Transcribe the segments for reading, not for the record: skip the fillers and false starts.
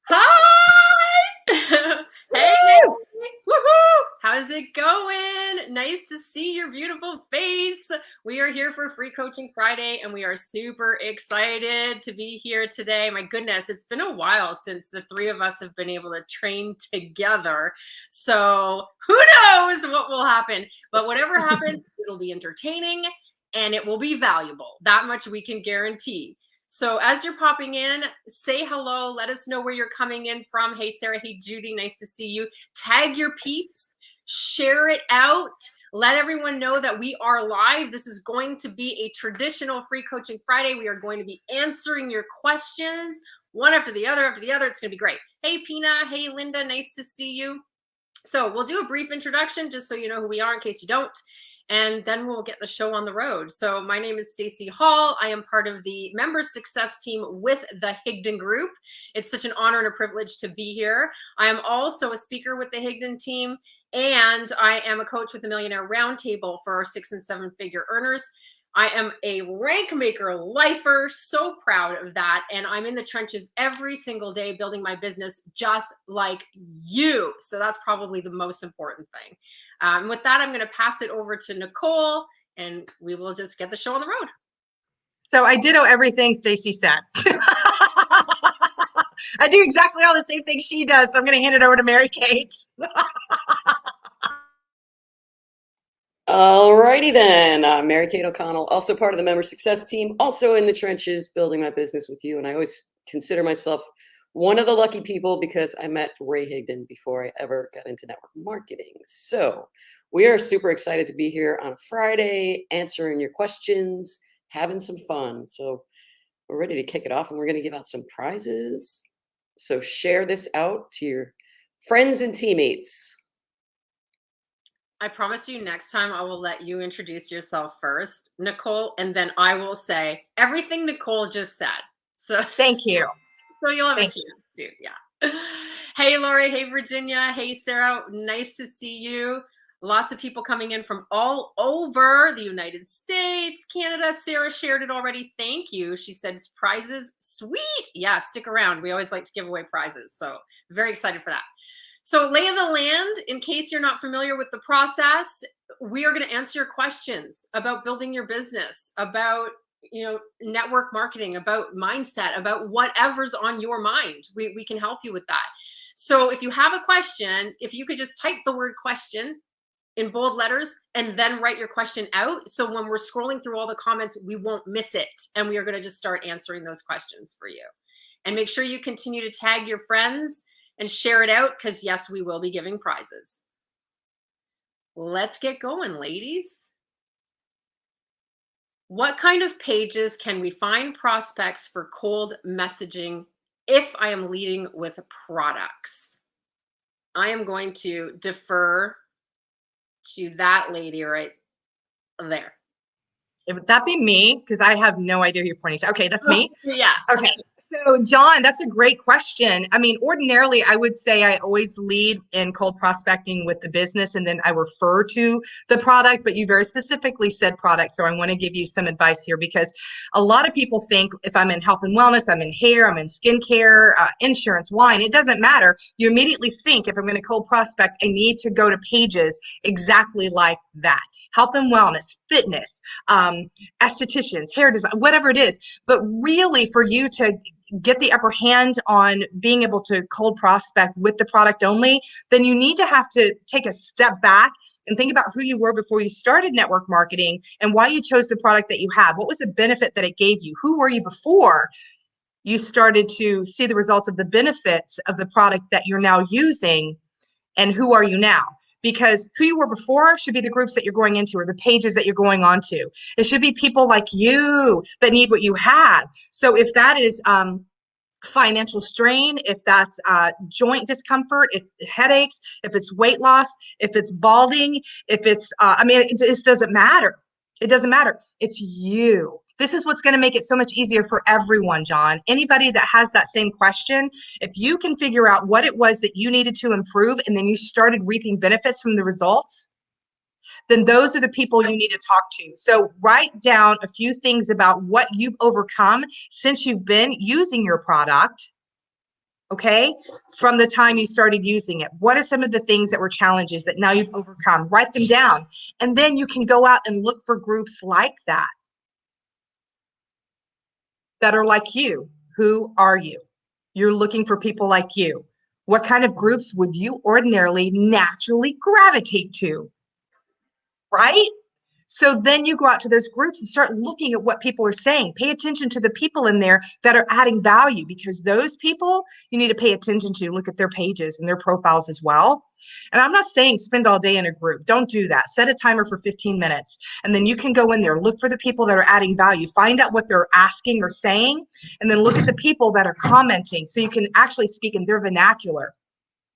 Hi! Hey, woohoo! How's it going? Nice to see your beautiful face. We are here for Free Coaching Friday, and we are super excited to be here today. My goodness, it's been a while since the three of us have been able to train together. So who knows what will happen? But whatever happens, it'll be entertaining and it will be valuable. That much we can guarantee. So as you're popping in, say hello. Let us know where you're coming in from. Hey, Sarah. Hey, Judy. Nice to see you. Tag your peeps. Share it out. Let everyone know that we are live. This is going to be a traditional Free Coaching Friday. We are going to be answering your questions one after the other after the other. It's going to be great. Hey, Pina. Hey, Linda. Nice to see you. So we'll do a brief introduction just so you know who we are in case you don't. And then we'll get the show on the road. So my name is Stacey Hall. I am part of the member success team with the Higdon Group. It's such an honor and a privilege to be here. I am also a speaker with the Higdon team, and I am a coach with the Millionaire Roundtable for our 6- and 7-figure earners. I am a rank maker lifer, so proud of that. And I'm in the trenches every single day building my business just like you. So that's probably the most important thing. With that, I'm going to pass it over to Nicole, and we will just get the show on the road. So I ditto everything Stacey said. I do exactly all the same things she does. So I'm going to hand it over to Mary Kate. Alrighty then, Mary Kate O'Connell, also part of the member success team, also in the trenches building my business with you. And I always consider myself one of the lucky people because I met Ray Higdon before I ever got into network marketing. So we are super excited to be here on a Friday, answering your questions, having some fun. So we're ready to kick it off, and we're going to give out some prizes. So share this out to your friends and teammates. I promise you next time I will let you introduce yourself first, Nicole, and then I will say everything Nicole just said. So thank you. So you'll have a chance to, yeah. Hey, Lori. Hey, Virginia. Hey, Sarah. Nice to see you. Lots of people coming in from all over the United States, Canada. Sarah shared it already. Thank you. She said prizes. Sweet. Yeah, stick around. We always like to give away prizes. So very excited for that. So lay of the land, in case you're not familiar with the process, we are going to answer your questions about building your business, about network marketing, about mindset, about whatever's on your mind. We can help you with that. So if you have a question, if you could just type the word question in bold letters and then write your question out. So when we're scrolling through all the comments, we won't miss it. And we are going to just start answering those questions for you. And make sure you continue to tag your friends and share it out, because yes, we will be giving prizes. Let's get going, ladies. What kind of pages can we find prospects for cold messaging if I am leading with products? I am going to defer to that lady right there. Would that be me? Because I have no idea who you're pointing to. Okay, that's me? Yeah. Okay. So, John, that's a great question. I mean, ordinarily, I would say I always lead in cold prospecting with the business, and then I refer to the product, but you very specifically said product. So I want to give you some advice here, because a lot of people think if I'm in health and wellness, I'm in hair, I'm in skincare, insurance, wine, it doesn't matter. You immediately think if I'm going to cold prospect, I need to go to pages exactly like that. Health and wellness, fitness, estheticians, hair design, whatever it is. But really, for you to get the upper hand on being able to cold prospect with the product only, then you need to have to take a step back and think about who you were before you started network marketing and why you chose the product that you have. What was the benefit that it gave you? Who were you before you started to see the results of the benefits of the product that you're now using? And who are you now? Because who you were before should be the groups that you're going into or the pages that you're going on to. It should be people like you that need what you have. So if that is financial strain, if that's joint discomfort, if headaches, if it's weight loss, if it's balding, if it's, it just doesn't matter. It doesn't matter. It's you. This is what's going to make it so much easier for everyone, John. Anybody that has that same question, if you can figure out what it was that you needed to improve and then you started reaping benefits from the results, then those are the people you need to talk to. So write down a few things about what you've overcome since you've been using your product. Okay, from the time you started using it. What are some of the things that were challenges that now you've overcome? Write them down. And then you can go out and look for groups like that are like you. Who are you? You're looking for people like you. What kind of groups would you ordinarily naturally gravitate to? Right? So then you go out to those groups and start looking at what people are saying. Pay attention to the people in there that are adding value, because those people you need to pay attention to. Look at their pages and their profiles as well. And I'm not saying spend all day in a group. Don't do that. Set a timer for 15 minutes. And then you can go in there, look for the people that are adding value, find out what they're asking or saying, and then look at the people that are commenting so you can actually speak in their vernacular,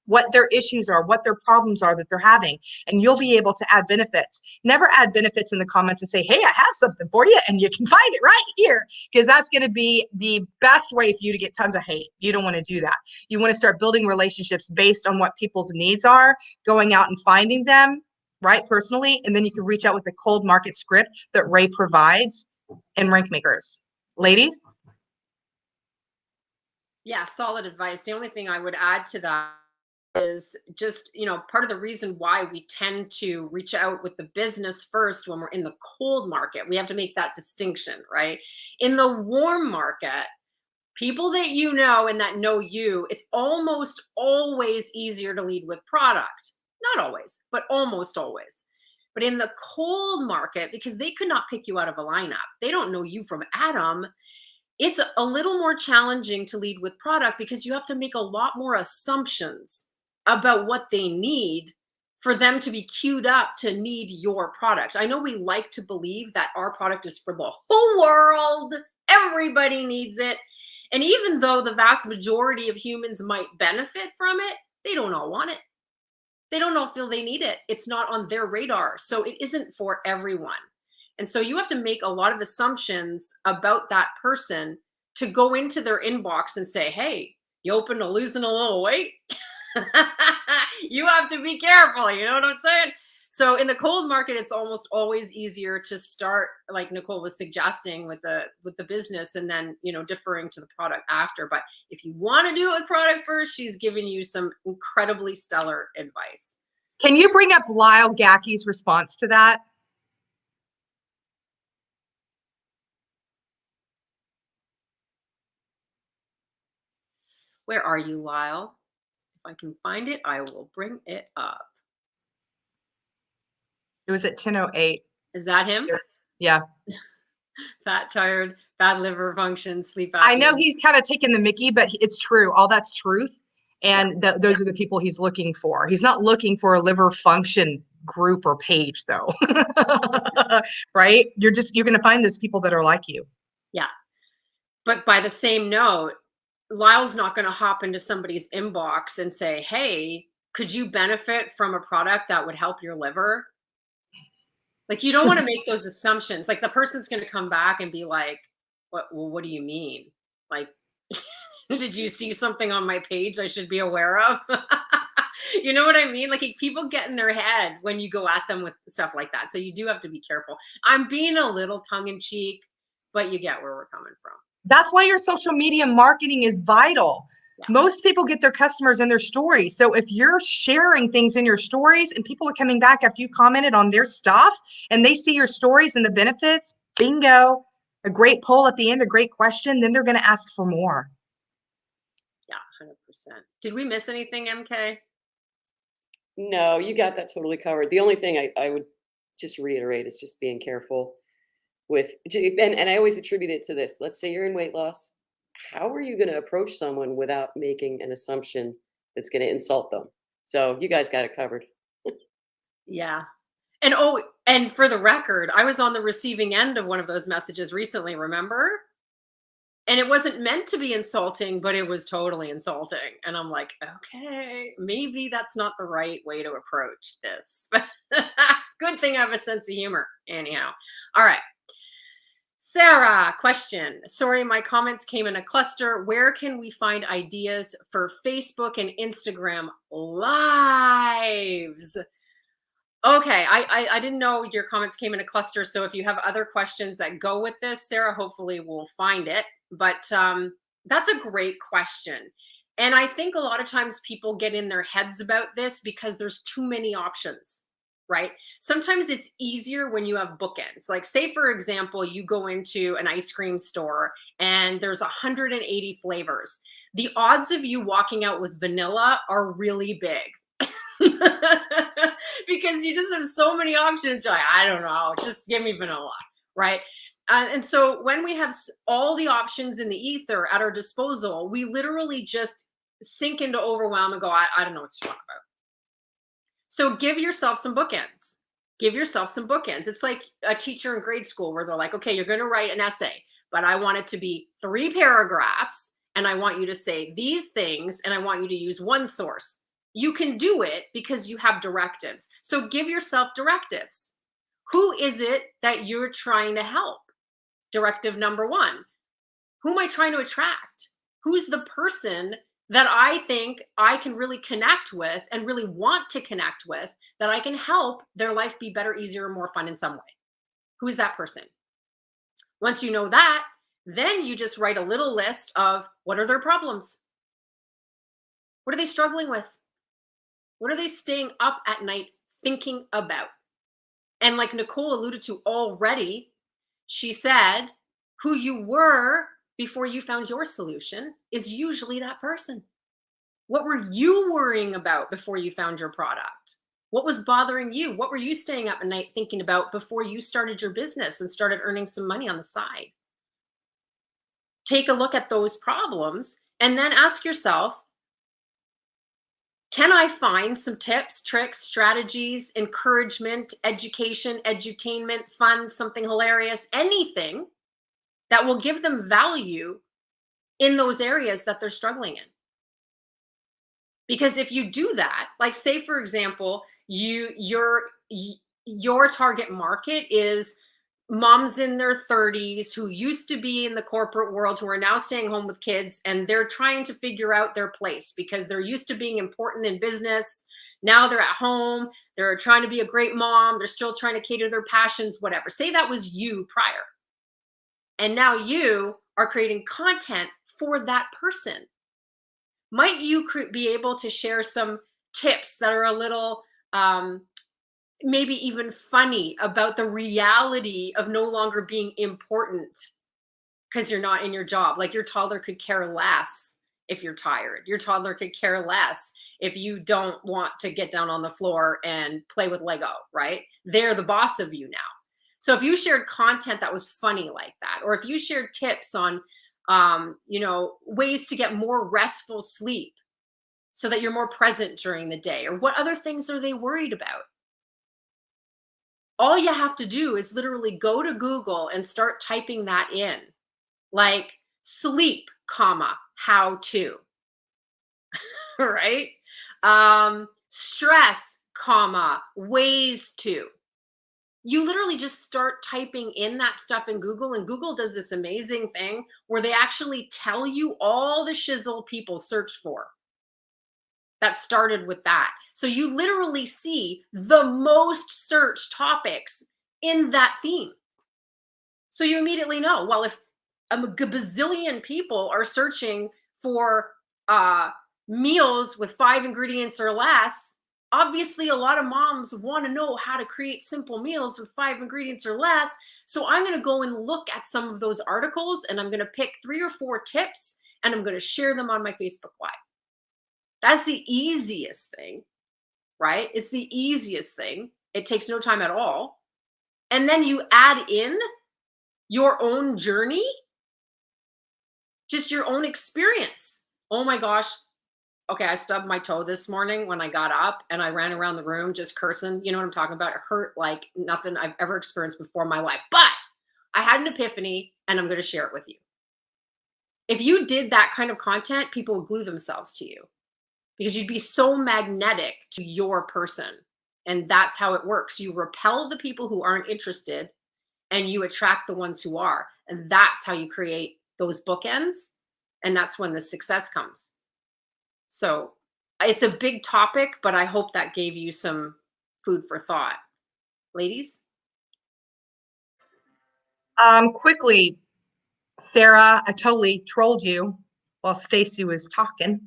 what their issues are, what their problems are that they're having, and you'll be able to add benefits. Never add benefits in the comments and say, hey, I have something for you, and you can find it right here, because that's going to be the best way for you to get tons of hate. You don't want to do that. You want to start building relationships based on what people's needs are, going out and finding them, right, personally, and then you can reach out with the cold market script that Ray provides and Rank Makers. Ladies? Yeah, solid advice. The only thing I would add to that is just, part of the reason why we tend to reach out with the business first when we're in the cold market. We have to make that distinction, right? In the warm market, people that you know and that know you, it's almost always easier to lead with product. Not always, but almost always. But in the cold market, because they could not pick you out of a lineup, they don't know you from Adam. It's a little more challenging to lead with product because you have to make a lot more assumptions about what they need for them to be queued up to need your product. I know we like to believe that our product is for the whole world. Everybody needs it. And even though the vast majority of humans might benefit from it, they don't all want it. They don't all feel they need it. It's not on their radar. So it isn't for everyone. And so you have to make a lot of assumptions about that person to go into their inbox and say, hey, you open to losing a little weight? You have to be careful. You know what I'm saying? So in the cold market, it's almost always easier to start, like Nicole was suggesting, with the business, and then, deferring to the product after. But if you want to do it with product first, she's giving you some incredibly stellar advice. Can you bring up Lyle Gackey's response to that? Where are you, Lyle? If I can find it, I will bring it up. It was at 10:08. Is that him? Yeah. Fat, tired, bad liver function, sleep apnea. I know he's kind of taking the Mickey, but it's true. All that's truth. And those are the people he's looking for. He's not looking for a liver function group or page, though. Right? You're going to find those people that are like you. Yeah. But by the same note, Lyle's not going to hop into somebody's inbox and say, hey, could you benefit from a product that would help your liver? Like, you don't want to make those assumptions. Like, the person's going to come back and be like, what do you mean? Like, did you see something on my page I should be aware of? You know what I mean? Like, people get in their head when you go at them with stuff like that. So you do have to be careful. I'm being a little tongue in cheek, but you get where we're coming from. That's why your social media marketing is vital. Yeah. Most people get their customers in their stories. So if you're sharing things in your stories and people are coming back after you've commented on their stuff and they see your stories and the benefits, bingo, a great poll at the end, a great question, then they're going to ask for more. Yeah, 100%. Did we miss anything, MK? No, you got that totally covered. The only thing I would just reiterate is just being careful with, and I always attribute it to this. Let's say you're in weight loss. How are you going to approach someone without making an assumption that's going to insult them? So you guys got it covered. Yeah. And for the record, I was on the receiving end of one of those messages recently, remember? And it wasn't meant to be insulting, but it was totally insulting. And I'm like, okay, maybe that's not the right way to approach this. But good thing I have a sense of humor. Anyhow. All right. Sarah, question. Sorry, my comments came in a cluster. Where can we find ideas for Facebook and Instagram lives? Okay, I didn't know your comments came in a cluster. So if you have other questions that go with this, Sarah, hopefully we'll find it. But that's a great question. And I think a lot of times people get in their heads about this because there's too many options, right? Sometimes it's easier when you have bookends. Like, say, for example, you go into an ice cream store and there's 180 flavors. The odds of you walking out with vanilla are really big. Because you just have so many options. You're like, I don't know, just give me vanilla, right? And so when we have all the options in the ether at our disposal, we literally just sink into overwhelm and go, I don't know what to talk about. So give yourself some bookends. Give yourself some bookends. It's like a teacher in grade school where they're like, okay, you're going to write an essay, but I want it to be 3 paragraphs, and I want you to say these things, and I want you to use one source. You can do it because you have directives. So give yourself directives. Who is it that you're trying to help? Directive number 1. Who am I trying to attract? Who's the person that I think I can really connect with and really want to connect with, that I can help their life be better, easier, more fun in some way? Who is that person? Once you know that, then you just write a little list of what are their problems? What are they struggling with? What are they staying up at night thinking about? And like Nicole alluded to already, she said, who you were before you found your solution is usually that person. What were you worrying about before you found your product? What was bothering you? What were you staying up at night thinking about before you started your business and started earning some money on the side? Take a look at those problems and then ask yourself, can I find some tips, tricks, strategies, encouragement, education, edutainment, fun, something hilarious, anything that will give them value in those areas that they're struggling in? Because if you do that, like, say, for example, your target market is moms in their 30s who used to be in the corporate world, who are now staying home with kids, and they're trying to figure out their place because they're used to being important in business. Now they're at home, they're trying to be a great mom, they're still trying to cater their passions, whatever. Say that was you prior. And now you are creating content for that person. Might you be able to share some tips that are a little maybe even funny about the reality of no longer being important because you're not in your job? Like, your toddler could care less if you're tired. Your toddler could care less if you don't want to get down on the floor and play with Lego, right? They're the boss of you now. So if you shared content that was funny like that, or if you shared tips on ways to get more restful sleep so that you're more present during the day, or what other things are they worried about? All you have to do is literally go to Google and start typing that in, like sleep, comma, how to, right? Stress, comma, ways to. You literally just start typing in that stuff in Google, and Google does this amazing thing where they actually tell you all the shizzle people search for that started with that. So you literally see the most searched topics in that theme. So you immediately know, well, if a bazillion people are searching for meals with 5 ingredients or less, obviously a lot of moms want to know how to create simple meals with 5 ingredients or less. So I'm going to go and look at some of those articles, and I'm going to pick 3 or 4 tips, and I'm going to share them on my Facebook Live. That's the easiest thing, right? It's the easiest thing. It takes no time at all. And then you add in your own journey, just your own experience. Oh my gosh. Okay, I stubbed my toe this morning when I got up, and I ran around the room just cursing. You know what I'm talking about? It hurt like nothing I've ever experienced before in my life. But I had an epiphany, and I'm going to share it with you. If you did that kind of content, people would glue themselves to you because you'd be so magnetic to your person. And that's how it works. You repel the people who aren't interested, and you attract the ones who are. And that's how you create those bookends. And that's when the success comes. So it's a big topic, but I hope that gave you some food for thought. Ladies? Quickly, Sarah, I totally trolled you while Stacy was talking.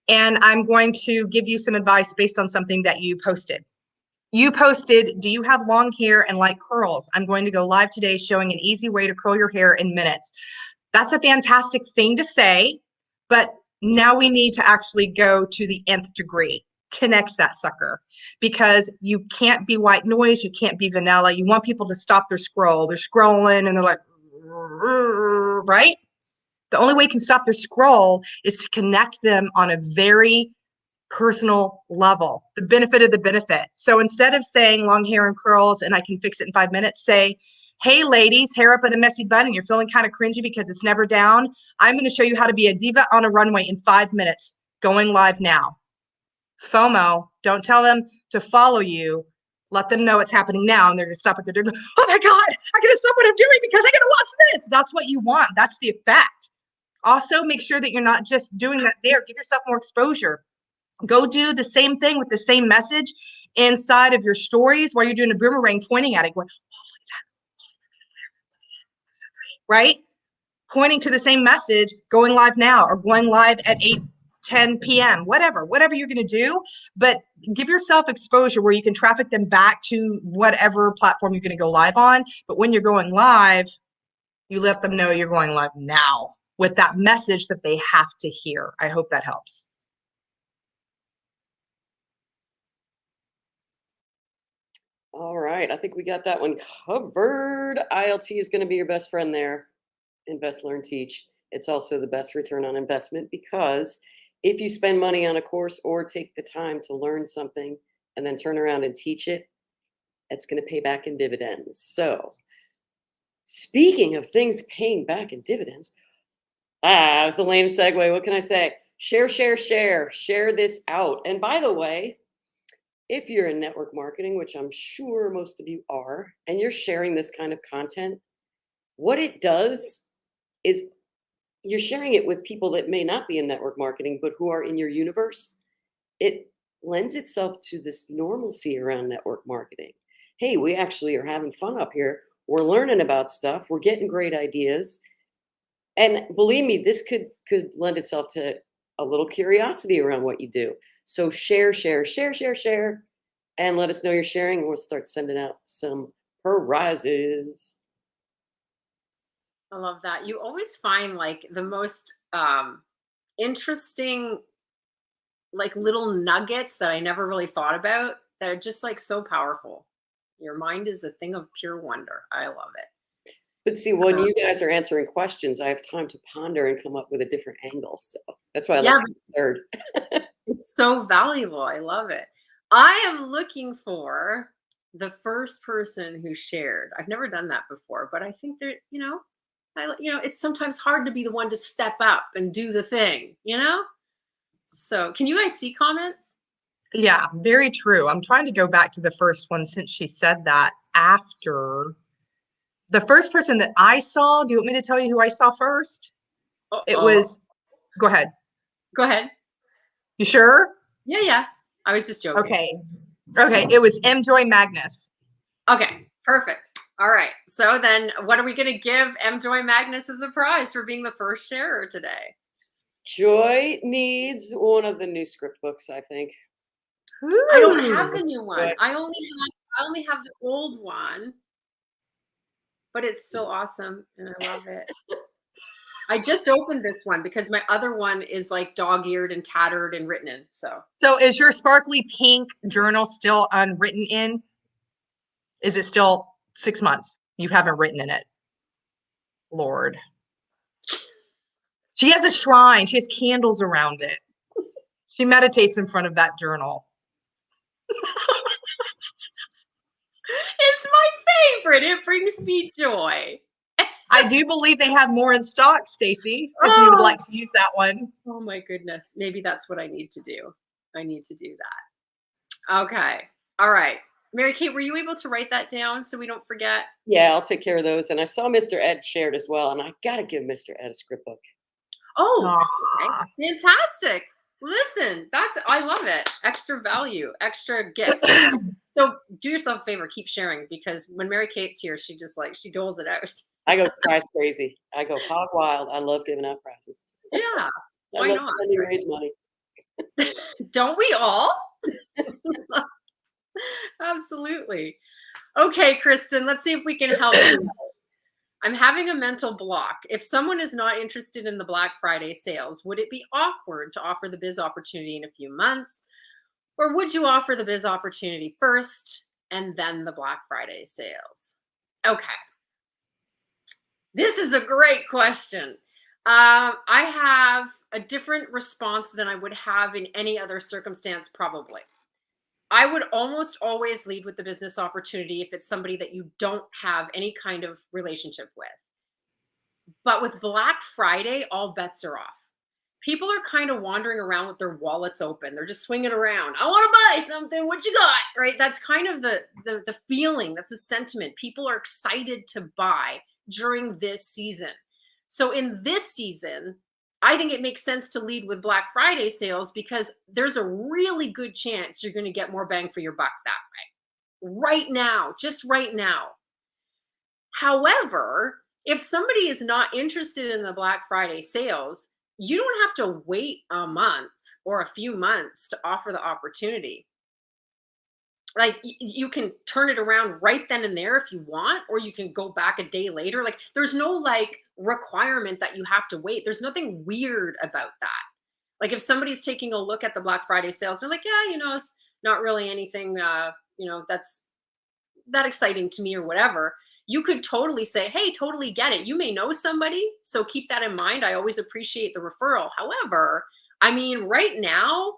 And I'm going to give you some advice based on something that you posted. You posted, do you have long hair and like curls? I'm going to go live today showing an easy way to curl your hair in minutes. That's a fantastic thing to say, but now we need to actually go to the nth degree. 10x that sucker, because you can't be white noise, you can't be vanilla. You want people to stop their scroll. They're scrolling and they're like, right? The only way you can stop their scroll is to connect them on a very personal level, the benefit of the benefit. So instead of saying long hair and curls and I can fix it in 5 minutes, say, hey ladies, hair up in a messy bun and you're feeling kind of cringy because it's never down. I'm going to show you how to be a diva on a runway in 5 minutes, going live now. FOMO, don't tell them to follow you. Let them know it's happening now and they're going to stop what they're doing. Oh my God, I got to stop what I'm doing because I got to watch this. That's what you want. That's the effect. Also, make sure that you're not just doing that there. Give yourself more exposure. Go do the same thing with the same message inside of your stories while you're doing a boomerang, pointing at it, going, right? Pointing to the same message, going live now or going live at 8:10 p.m., whatever you're going to do, but give yourself exposure where you can traffic them back to whatever platform you're going to go live on. But when you're going live, you let them know you're going live now with that message that they have to hear. I hope that helps. All right. I think we got that one covered. ILT is going to be your best friend there. Invest, learn, teach. It's also the best return on investment because if you spend money on a course or take the time to learn something and then turn around and teach it, it's going to pay back in dividends. So speaking of things paying back in dividends, it's a lame segue. What can I say? Share, share, share. Share this out. And by the way, if you're in network marketing, which I'm sure most of you are, and you're sharing this kind of content, what it does is you're sharing it with people that may not be in network marketing, but who are in your universe. It lends itself to this normalcy around network marketing. Hey, we actually are having fun up here. We're learning about stuff. We're getting great ideas. And believe me, this could lend itself to a little curiosity around what you do. So share, share, share, share, share, and let us know you're sharing. We'll start sending out some prizes. I love that. You always find like the most interesting, like little nuggets that I never really thought about that are just like so powerful. Your mind is a thing of pure wonder. I love it. But see, when you guys are answering questions, I have time to ponder and come up with a different angle. So that's why I like the third. It's so valuable. I love it. I am looking for the first person who shared. I've never done that before, but I think that, it's sometimes hard to be the one to step up and do the thing, So can you guys see comments? Yeah, very true. I'm trying to go back to the first one since she said that after the first person that I saw. Do you want me to tell you who I saw first? It was, go ahead. Go ahead. You sure? Yeah. I was just joking. Okay. It was M. Joy Magnus. Okay, perfect. All right. So then what are we going to give M. Joy Magnus as a prize for being the first sharer today? Joy needs one of the new script books, I think. Ooh. I don't have the new one. I only have the old one, but it's still awesome and I love it. I just opened this one because my other one is like dog-eared and tattered and written in. So is your sparkly pink journal still unwritten in? Is it still 6 months? You haven't written in it. Lord. She has a shrine. She has candles around it. She meditates in front of that journal. It's my favorite. It brings me joy. I do believe they have more in stock, Stacy, if you would like to use that one. Oh my goodness. Maybe that's what I need to do. I need to do that. Okay. All right. Mary Kate, were you able to write that down so we don't forget? Yeah, I'll take care of those. And I saw Mr. Ed shared as well. And I got to give Mr. Ed a script book. Oh, okay. Fantastic. Listen, I love it. Extra value, extra gifts. So do yourself a favor, keep sharing because when Mary Kate's here, she doles it out. I go prize crazy. I go hog wild. I love giving out prizes. Yeah, I why love not? spending Right? raise money. Don't we all? Absolutely. Okay, Kristen, let's see if we can help you. I'm having a mental block. If someone is not interested in the Black Friday sales, would it be awkward to offer the biz opportunity in a few months? Or would you offer the biz opportunity first and then the Black Friday sales? Okay, this is a great question. I have a different response than I would have in any other circumstance, probably. I would almost always lead with the business opportunity if it's somebody that you don't have any kind of relationship with. But with Black Friday, all bets are off. People are kind of wandering around with their wallets open. They're just swinging around. I want to buy something. What you got? Right? That's kind of the feeling. That's the sentiment. People are excited to buy during this season. So in this season, I think it makes sense to lead with Black Friday sales because there's a really good chance you're going to get more bang for your buck that way. Right now, just right now. However, if somebody is not interested in the Black Friday sales, you don't have to wait a month or a few months to offer the opportunity. Like you can turn it around right then and there if you want, or you can go back a day later. Like there's no like requirement that you have to wait. There's nothing weird about that. Like if somebody's taking a look at the Black Friday sales, they're like, yeah, it's not really anything, that's that exciting to me or whatever, you could totally say, hey, totally get it. You may know somebody. So keep that in mind. I always appreciate the referral. However, I mean, right now,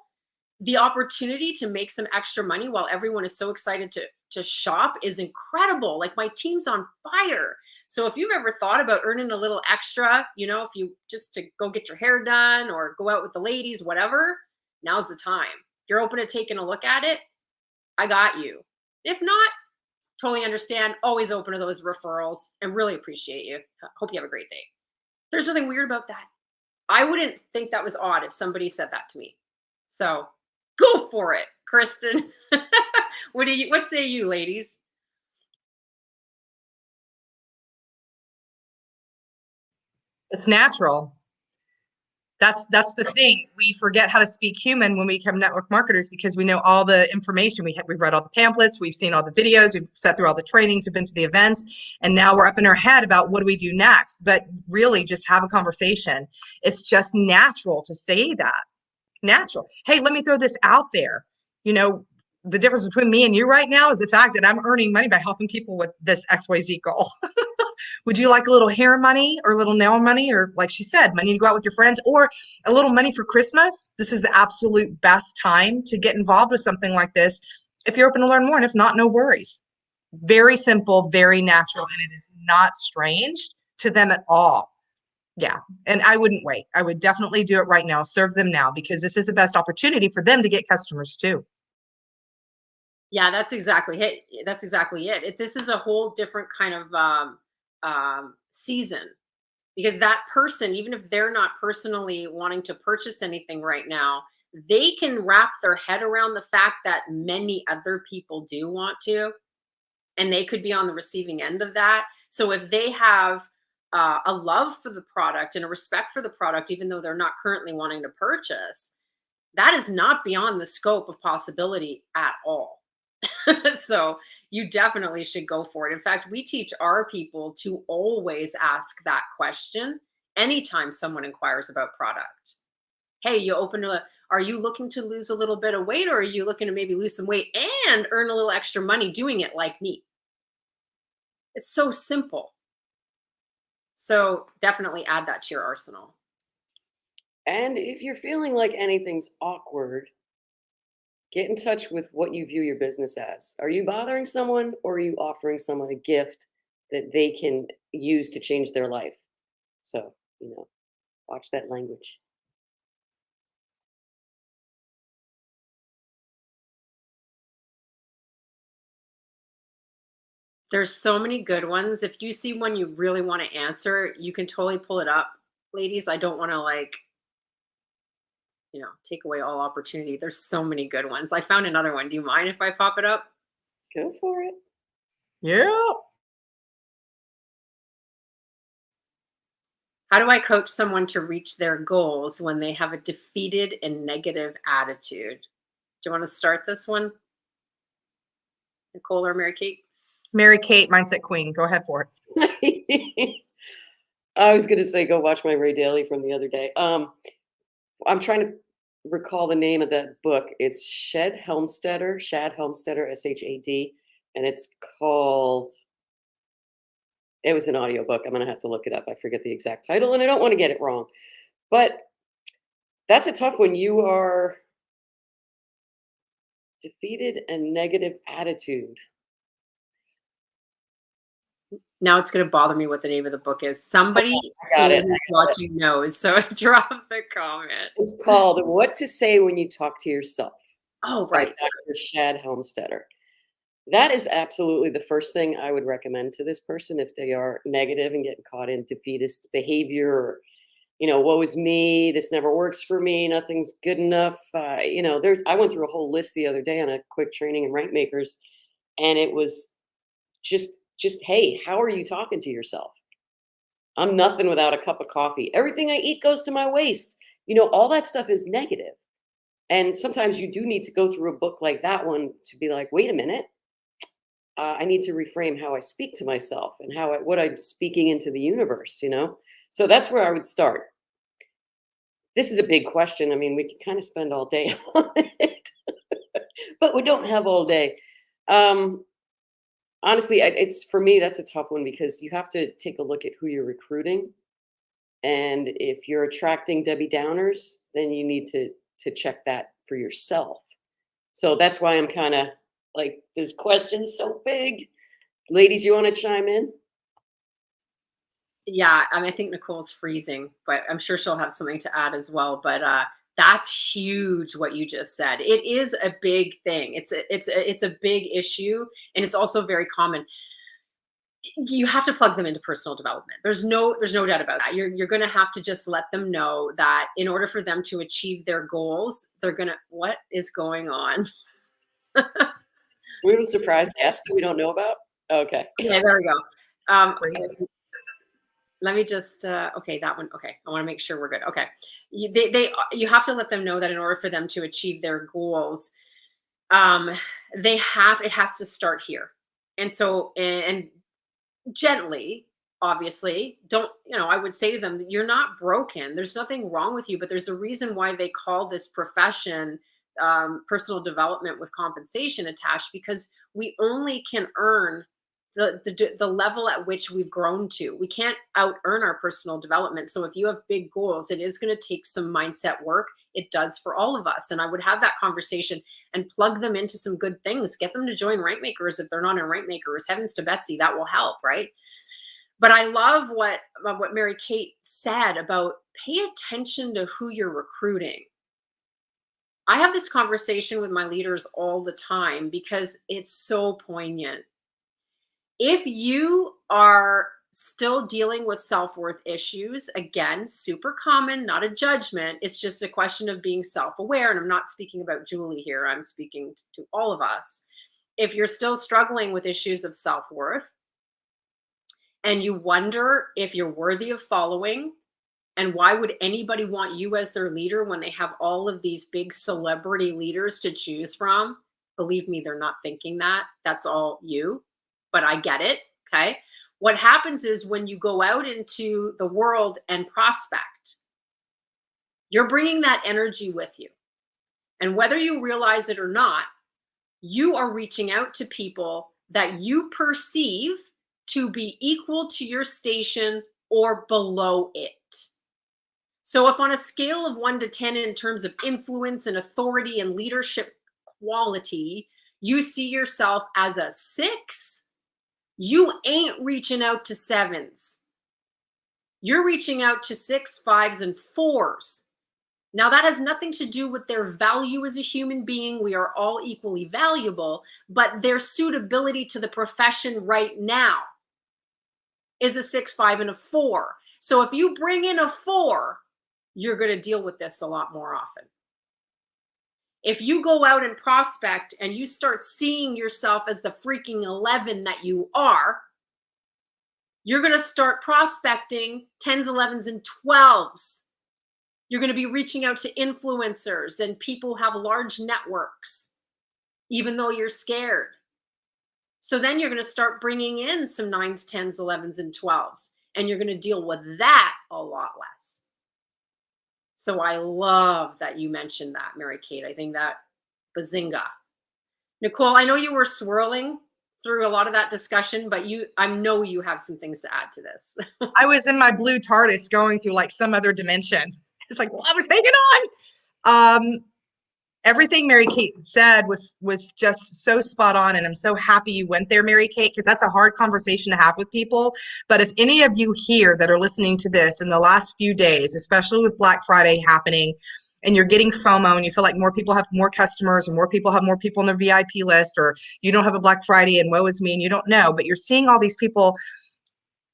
the opportunity to make some extra money while everyone is so excited to shop is incredible. Like my team's on fire. So if you've ever thought about earning a little extra, if you just to go get your hair done or go out with the ladies, whatever, now's the time. If you're open to taking a look at it, I got you. If not, totally understand. Always open to those referrals and really appreciate you. Hope you have a great day. There's nothing weird about that. I wouldn't think that was odd if somebody said that to me. So go for it, Kristen. What say you, ladies? It's natural. That's the thing. We forget how to speak human when we become network marketers because we know all the information. We've read all the pamphlets, we've seen all the videos, we've sat through all the trainings, we've been to the events, and now we're up in our head about what do we do next. But really, just have a conversation. It's just natural to say that. Natural. Hey, let me throw this out there. You know, the difference between me and you right now is the fact that I'm earning money by helping people with this XYZ goal. Would you like a little hair money or a little nail money or, like she said, money to go out with your friends or a little money for Christmas? This is the absolute best time to get involved with something like this if you're open to learn more. And if not, no worries. Very simple, very natural, and it is not strange to them at all. Yeah. And I wouldn't wait. I would definitely do it right now. Serve them now because this is the best opportunity for them to get customers too. Yeah, that's exactly it. That's exactly it. This is a whole different kind of season because that person, even if they're not personally wanting to purchase anything right now, they can wrap their head around the fact that many other people do want to, and they could be on the receiving end of that. So if they have a love for the product and a respect for the product, even though they're not currently wanting to purchase, that is not beyond the scope of possibility at all. So you definitely should go for it. In fact, we teach our people to always ask that question anytime someone inquires about product. Hey, are you looking to lose a little bit of weight or are you looking to maybe lose some weight and earn a little extra money doing it like me? It's so simple. So definitely add that to your arsenal. And if you're feeling like anything's awkward, get in touch with what you view your business as. Are you bothering someone or are you offering someone a gift that they can use to change their life? So, watch that language. There's so many good ones. If you see one you really want to answer, you can totally pull it up. Ladies, I don't want to take away all opportunity. There's so many good ones. I found another one. Do you mind if I pop it up? Go for it. Yeah. How do I coach someone to reach their goals when they have a defeated and negative attitude? Do you want to start this one, Nicole or Mary Kate? Mary Kate, Mindset Queen. Go ahead for it. I was going to say, go watch my Ray Daly from the other day. I'm trying to recall the name of that book. It's Shad Helmstetter, SHAD, and it's called, it was an audiobook. I'm going to have to look it up. I forget the exact title, and I don't want to get it wrong. But that's a tough one. You are defeated and negative attitude. Now it's going to bother me what the name of the book is. Somebody got it. who's watching knows, so drop the comment. It's called What to Say When You Talk to Yourself. Oh, By right. Dr. Shad Helmstetter. That is absolutely the first thing I would recommend to this person if they are negative and getting caught in defeatist behavior, or, woe is me, this never works for me, nothing's good enough. I went through a whole list the other day on a quick training in Rank Makers, and it was just, hey, how are you talking to yourself? I'm nothing without a cup of coffee. Everything I eat goes to my waist. All that stuff is negative. And sometimes you do need to go through a book like that one to be like, wait a minute. I need to reframe how I speak to myself and what I'm speaking into the universe, So that's where I would start. This is a big question. I mean, we could kind of spend all day on it, but we don't have all day. Honestly, it's for me, that's a tough one because you have to take a look at who you're recruiting. And if you're attracting Debbie Downers, then you need to check that for yourself. So that's why I'm kind of like, this question's so big. Ladies, you want to chime in? Yeah, I think Nicole's freezing, but I'm sure she'll have something to add as well. But that's huge what you just said. It is a big thing. It's a big issue, and it's also very common. You have to plug them into personal development. There's no doubt about that. You're going to have to just let them know that in order for them to achieve their goals, what is going on? We have a surprise guest that we don't know about. Okay. Yeah, there we go. Let me just, okay, that one. Okay. I want to make sure we're good. Okay. You have to let them know that in order for them to achieve their goals, it has to start here. And so, and gently, obviously, I would say to them that you're not broken. There's nothing wrong with you, but there's a reason why they call this profession personal development with compensation attached, because we only can earn the level at which we've grown to. We can't out earn our personal development. So if you have big goals, it is going to take some mindset work. It does for all of us. And I would have that conversation and plug them into some good things. Get them to join Rank Makers if they're not in Rank Makers. Heavens to Betsy, that will help, right? But I love what Mary Kate said about pay attention to who you're recruiting. I have this conversation with my leaders all the time because it's so poignant. If you are still dealing with self-worth issues, again, super common, not a judgment. It's just a question of being self-aware. And I'm not speaking about Julie here. I'm speaking to all of us. If you're still struggling with issues of self-worth and you wonder if you're worthy of following, and why would anybody want you as their leader when they have all of these big celebrity leaders to choose from? Believe me, they're not thinking that. That's all you. But I get it, okay? What happens is when you go out into the world and prospect, you're bringing that energy with you. And whether you realize it or not, you are reaching out to people that you perceive to be equal to your station or below it. So if on a scale of 1 to 10 in terms of influence and authority and leadership quality, you see yourself as a 6, you ain't reaching out to 7s. You're reaching out to 6, 5s, and 4s. Now, that has nothing to do with their value as a human being. We are all equally valuable, but their suitability to the profession right now is a 6, 5, and a 4. So if you bring in a 4, you're going to deal with this a lot more often. If you go out and prospect and you start seeing yourself as the freaking 11 that you are, you're going to start prospecting 10s, 11s, and 12s. You're going to be reaching out to influencers and people who have large networks, even though you're scared. So then you're going to start bringing in some 9s, 10s, 11s, and 12s, and you're going to deal with that a lot less. So I love that you mentioned that, Mary Kate. I think that bazinga. Nicole, I know you were swirling through a lot of that discussion, but I know you have some things to add to this. I was in my blue TARDIS going through like some other dimension. It's like, well, I was hanging on. Everything Mary Kate said was just so spot on, and I'm so happy you went there, Mary Kate, because that's a hard conversation to have with people. But if any of you here that are listening to this in the last few days, especially with Black Friday happening, and you're getting FOMO and you feel like more people have more customers or more people have more people on their VIP list, or you don't have a Black Friday and woe is me and you don't know, but you're seeing all these people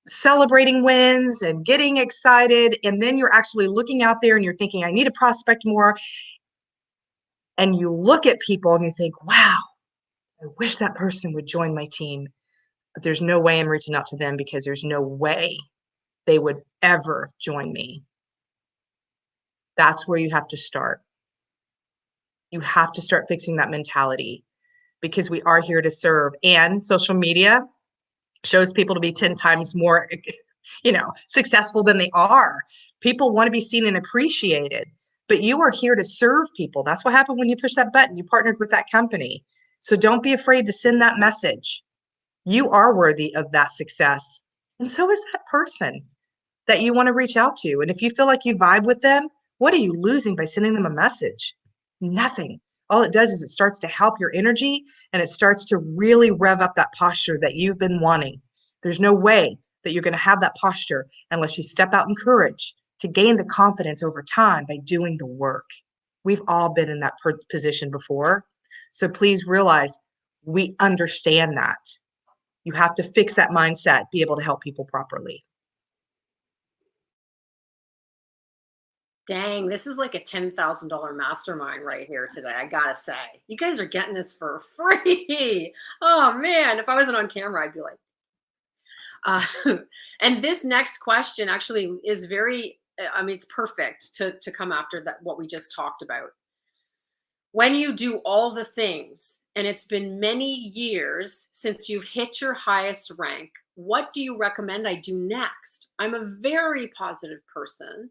celebrating wins and getting excited, and then you're actually looking out there and you're thinking, I need to prospect more. And you look at people and you think, wow, I wish that person would join my team, but there's no way I'm reaching out to them because there's no way they would ever join me. That's where you have to start. You have to start fixing that mentality, because we are here to serve, and social media shows people to be 10 times more, successful than they are. People want to be seen and appreciated, but you are here to serve people. That's what happened when you push that button. You partnered with that company. So don't be afraid to send that message. You are worthy of that success. And so is that person that you want to reach out to. And if you feel like you vibe with them, what are you losing by sending them a message? Nothing. All it does is it starts to help your energy, and it starts to really rev up that posture that you've been wanting. There's no way that you're going to have that posture unless you step out in courage to gain the confidence over time by doing the work. We've all been in that position before. So please realize we understand that. You have to fix that mindset, be able to help people properly. Dang, this is like a $10,000 mastermind right here today. I gotta say, you guys are getting this for free. Oh man, if I wasn't on camera, I'd be like, and this next question actually is very, it's perfect to come after that, what we just talked about. When you do all the things and it's been many years since you've hit your highest rank, what do you recommend I do next? I'm a very positive person.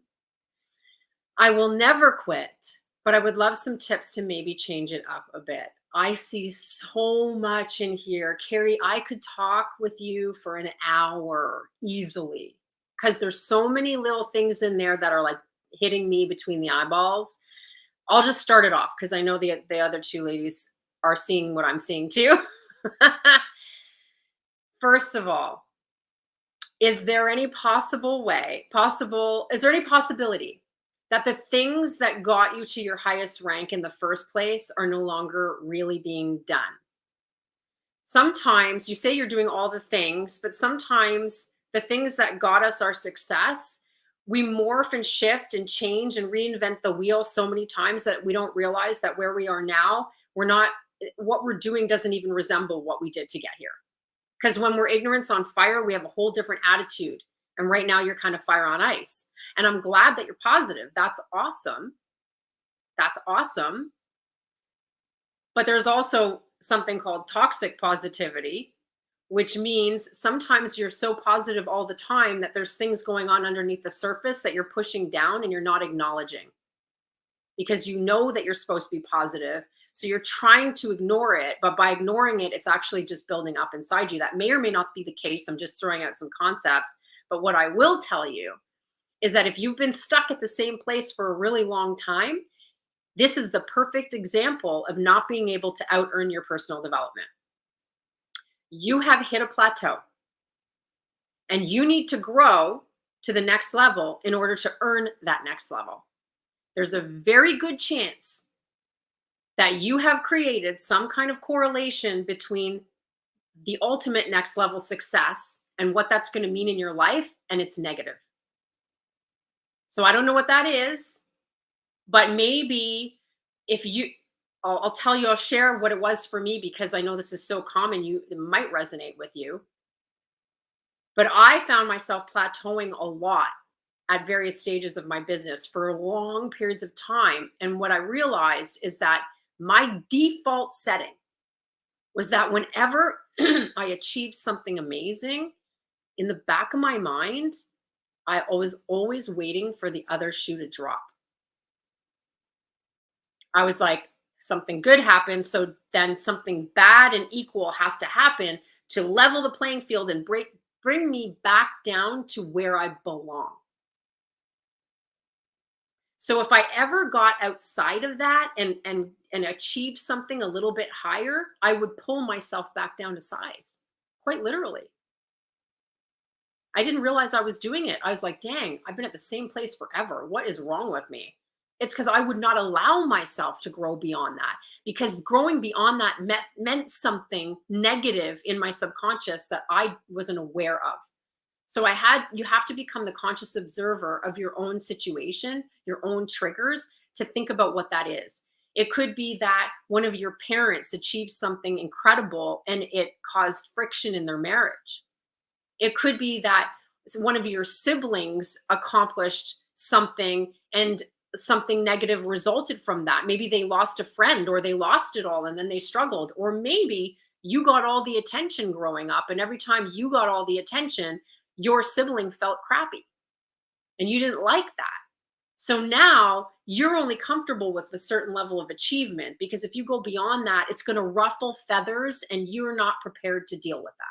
I will never quit, but I would love some tips to maybe change it up a bit. I see so much in here. Carrie, I could talk with you for an hour easily, because there's so many little things in there that are like hitting me between the eyeballs. I'll just start it off because I know the other two ladies are seeing what I'm seeing too. First of all, is there any possibility that the things that got you to your highest rank in the first place are no longer really being done? Sometimes you say you're doing all the things, but sometimes the things that got us our success, we morph and shift and change and reinvent the wheel so many times that we don't realize that where we are now, what we're doing doesn't even resemble what we did to get here. Because when we're ignorance on fire, we have a whole different attitude. And right now you're kind of fire on ice. And I'm glad that you're positive. That's awesome. That's awesome. But there's also something called toxic positivity, which means sometimes you're so positive all the time that there's things going on underneath the surface that you're pushing down and you're not acknowledging, because you know that you're supposed to be positive. So you're trying to ignore it, but by ignoring it, it's actually just building up inside you. That may or may not be the case. I'm just throwing out some concepts. But what I will tell you is that if you've been stuck at the same place for a really long time, this is the perfect example of not being able to out-earn your personal development. You have hit a plateau and you need to grow to the next level in order to earn that next level. There's a very good chance that you have created some kind of correlation between the ultimate next level success and what that's going to mean in your life, and it's negative. So I don't know what that is, but maybe if I'll tell you, I'll share what it was for me because I know this is so common. It might resonate with you. But I found myself plateauing a lot at various stages of my business for long periods of time. And what I realized is that my default setting was that whenever I achieved something amazing, in the back of my mind, I was always waiting for the other shoe to drop. I was like, something good happened. So then something bad and equal has to happen to level the playing field and bring me back down to where I belong. So if I ever got outside of that and achieved something a little bit higher, I would pull myself back down to size, quite literally. I didn't realize I was doing it. I was like, dang, I've been at the same place forever. What is wrong with me? It's because I would not allow myself to grow beyond that, because growing beyond that meant something negative in my subconscious that I wasn't aware of. So you have to become the conscious observer of your own situation, your own triggers, to think about what that is. It could be that one of your parents achieved something incredible and it caused friction in their marriage. It could be that one of your siblings accomplished something and something negative resulted from that. Maybe they lost a friend or they lost it all and then they struggled. Or maybe you got all the attention growing up, and every time you got all the attention, your sibling felt crappy and you didn't like that. So now you're only comfortable with a certain level of achievement, because if you go beyond that, it's going to ruffle feathers and you're not prepared to deal with that.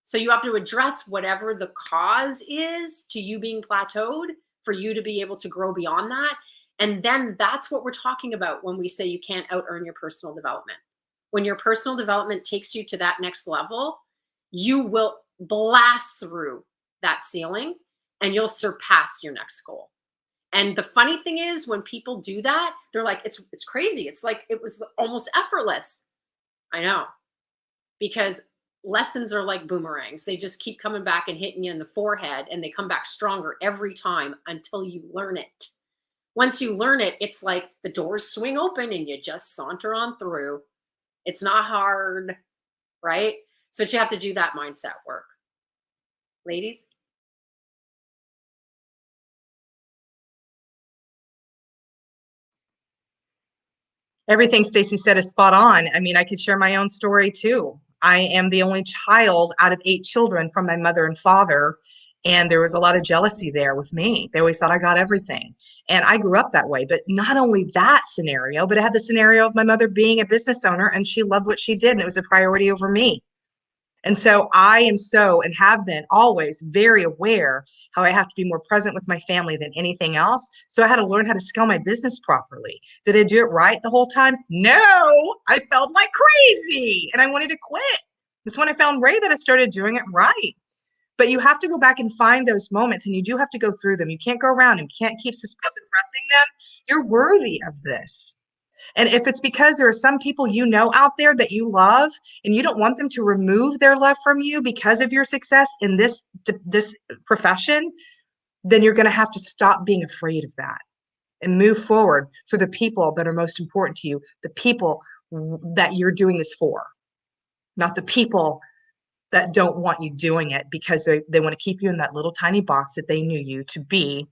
So you have to address whatever the cause is to you being plateaued for you to be able to grow beyond that. And then that's what we're talking about when we say you can't out earn your personal development. When your personal development takes you to that next level, you will blast through that ceiling and you'll surpass your next goal. And the funny thing is, when people do that, they're like, it's crazy. It's like it was almost effortless. I know, because lessons are like boomerangs. They just keep coming back and hitting you in the forehead, and they come back stronger every time until you learn it. Once you learn it, it's like the doors swing open and you just saunter on through. It's not hard, right? So you have to do that mindset work. Ladies? Everything Stacy said is spot on. I mean, I could share my own story too. I am the only child out of 8 children from my mother and father, and there was a lot of jealousy there with me. They always thought I got everything. And I grew up that way. But not only that scenario, but I had the scenario of my mother being a business owner and she loved what she did and it was a priority over me. And so I am and have been always very aware how I have to be more present with my family than anything else. So I had to learn how to scale my business properly. Did I do it right the whole time? No, I felt like crazy and I wanted to quit. It's when I found Ray that I started doing it right. But you have to go back and find those moments, and you do have to go through them. You can't go around and can't keep suppressing them. You're worthy of this. And if it's because there are some people you know out there that you love and you don't want them to remove their love from you because of your success in this profession, then you're going to have to stop being afraid of that and move forward for the people that are most important to you, the people that you're doing this for, not the people that don't want you doing it because they want to keep you in that little tiny box that they knew you to be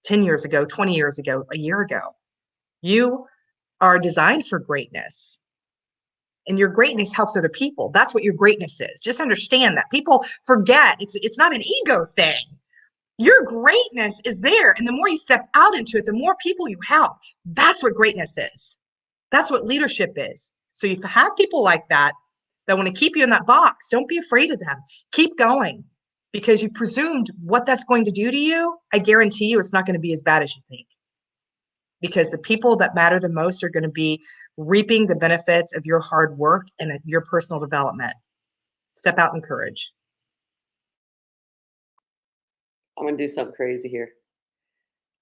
10 years ago, 20 years ago, a year ago. You are designed for greatness. And your greatness helps other people. That's what your greatness is. Just understand that. People forget it's not an ego thing. Your greatness is there. And the more you step out into it, the more people you help. That's what greatness is. That's what leadership is. So if you have people like that want to keep you in that box, don't be afraid of them. Keep going, because you've presumed what that's going to do to you. I guarantee you it's not going to be as bad as you think, because the people that matter the most are going to be reaping the benefits of your hard work and your personal development. Step out in courage. I'm going to do something crazy here.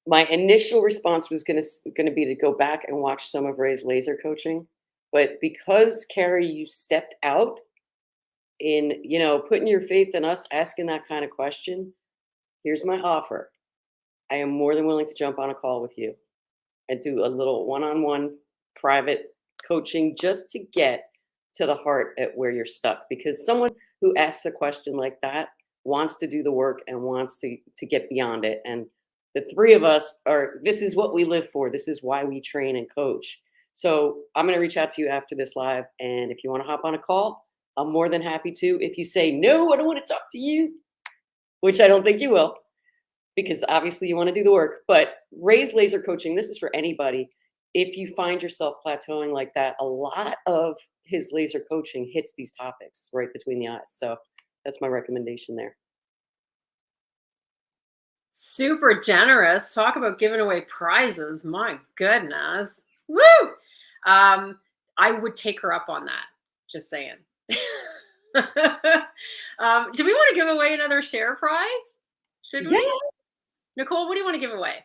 My initial response was going to be to go back and watch some of Ray's laser coaching. But because, Carrie, you stepped out in, putting your faith in us, asking that kind of question, here's my offer. I am more than willing to jump on a call with you and do a little one-on-one private coaching just to get to the heart at where you're stuck, because someone who asks a question like that wants to do the work and wants to get beyond it. And the three of us are, this is what we live for. This is why we train and coach. So I'm going to reach out to you after this live. And if you want to hop on a call, I'm more than happy to. If you say, no, I don't want to talk to you, which I don't think you will, because obviously you want to do the work. But Ray's laser coaching, this is for anybody. If you find yourself plateauing like that, a lot of his laser coaching hits these topics right between the eyes. So that's my recommendation there. Super generous. Talk about giving away prizes. My goodness. Woo! I would take her up on that. Just saying. Do we want to give away another share prize? Should we? Yeah. Nicole, what do you want to give away?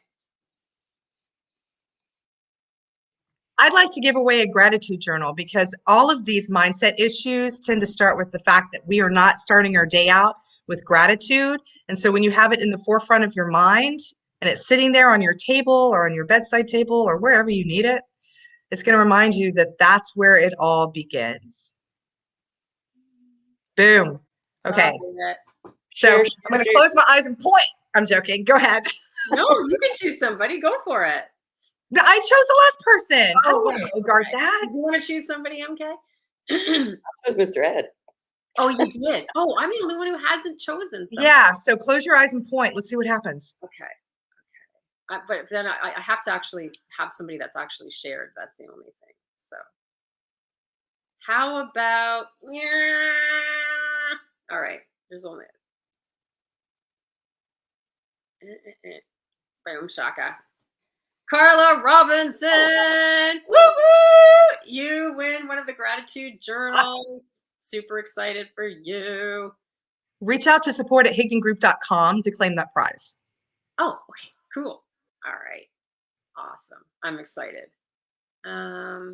I'd like to give away a gratitude journal, because all of these mindset issues tend to start with the fact that we are not starting our day out with gratitude. And so when you have it in the forefront of your mind and it's sitting there on your table or on your bedside table or wherever you need it, it's going to remind you that that's where it all begins. Boom. Okay. So I'm going to close my eyes and point. I'm joking. Go ahead. No, you can choose somebody. Go for it. No, I chose the last person. I don't Oh, want to guard that. You want to choose somebody, MK? I chose Mr. Ed. Oh, you did? Oh, I'm the only one who hasn't chosen somebody. Yeah. So close your eyes and point. Let's see what happens. Okay. But then I have to actually have somebody that's actually shared. That's the only thing. So how about, all right, there's only, boom, shaka. Carla Robinson, woo-hoo! You win one of the gratitude journals. Super excited for you. Reach out to support@higdongroup.com to claim that prize. Oh, okay, cool. All right, awesome. I'm excited. I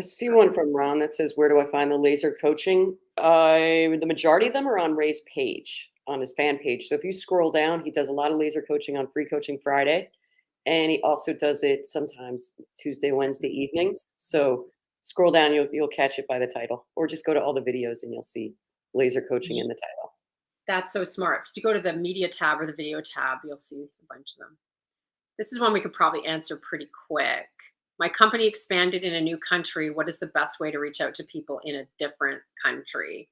see one from Ron that says, where do I find the laser coaching? The majority of them are on Ray's page, on his fan page. So if you scroll down, he does a lot of laser coaching on Free Coaching Friday. And he also does it sometimes Tuesday, Wednesday evenings. So scroll down, you'll catch it by the title, or just go to all the videos and you'll see laser coaching in the title. That's so smart. If you go to the media tab or the video tab, you'll see a bunch of them. This is one we could probably answer pretty quick. My company expanded in a new country. What is the best way to reach out to people in a different country?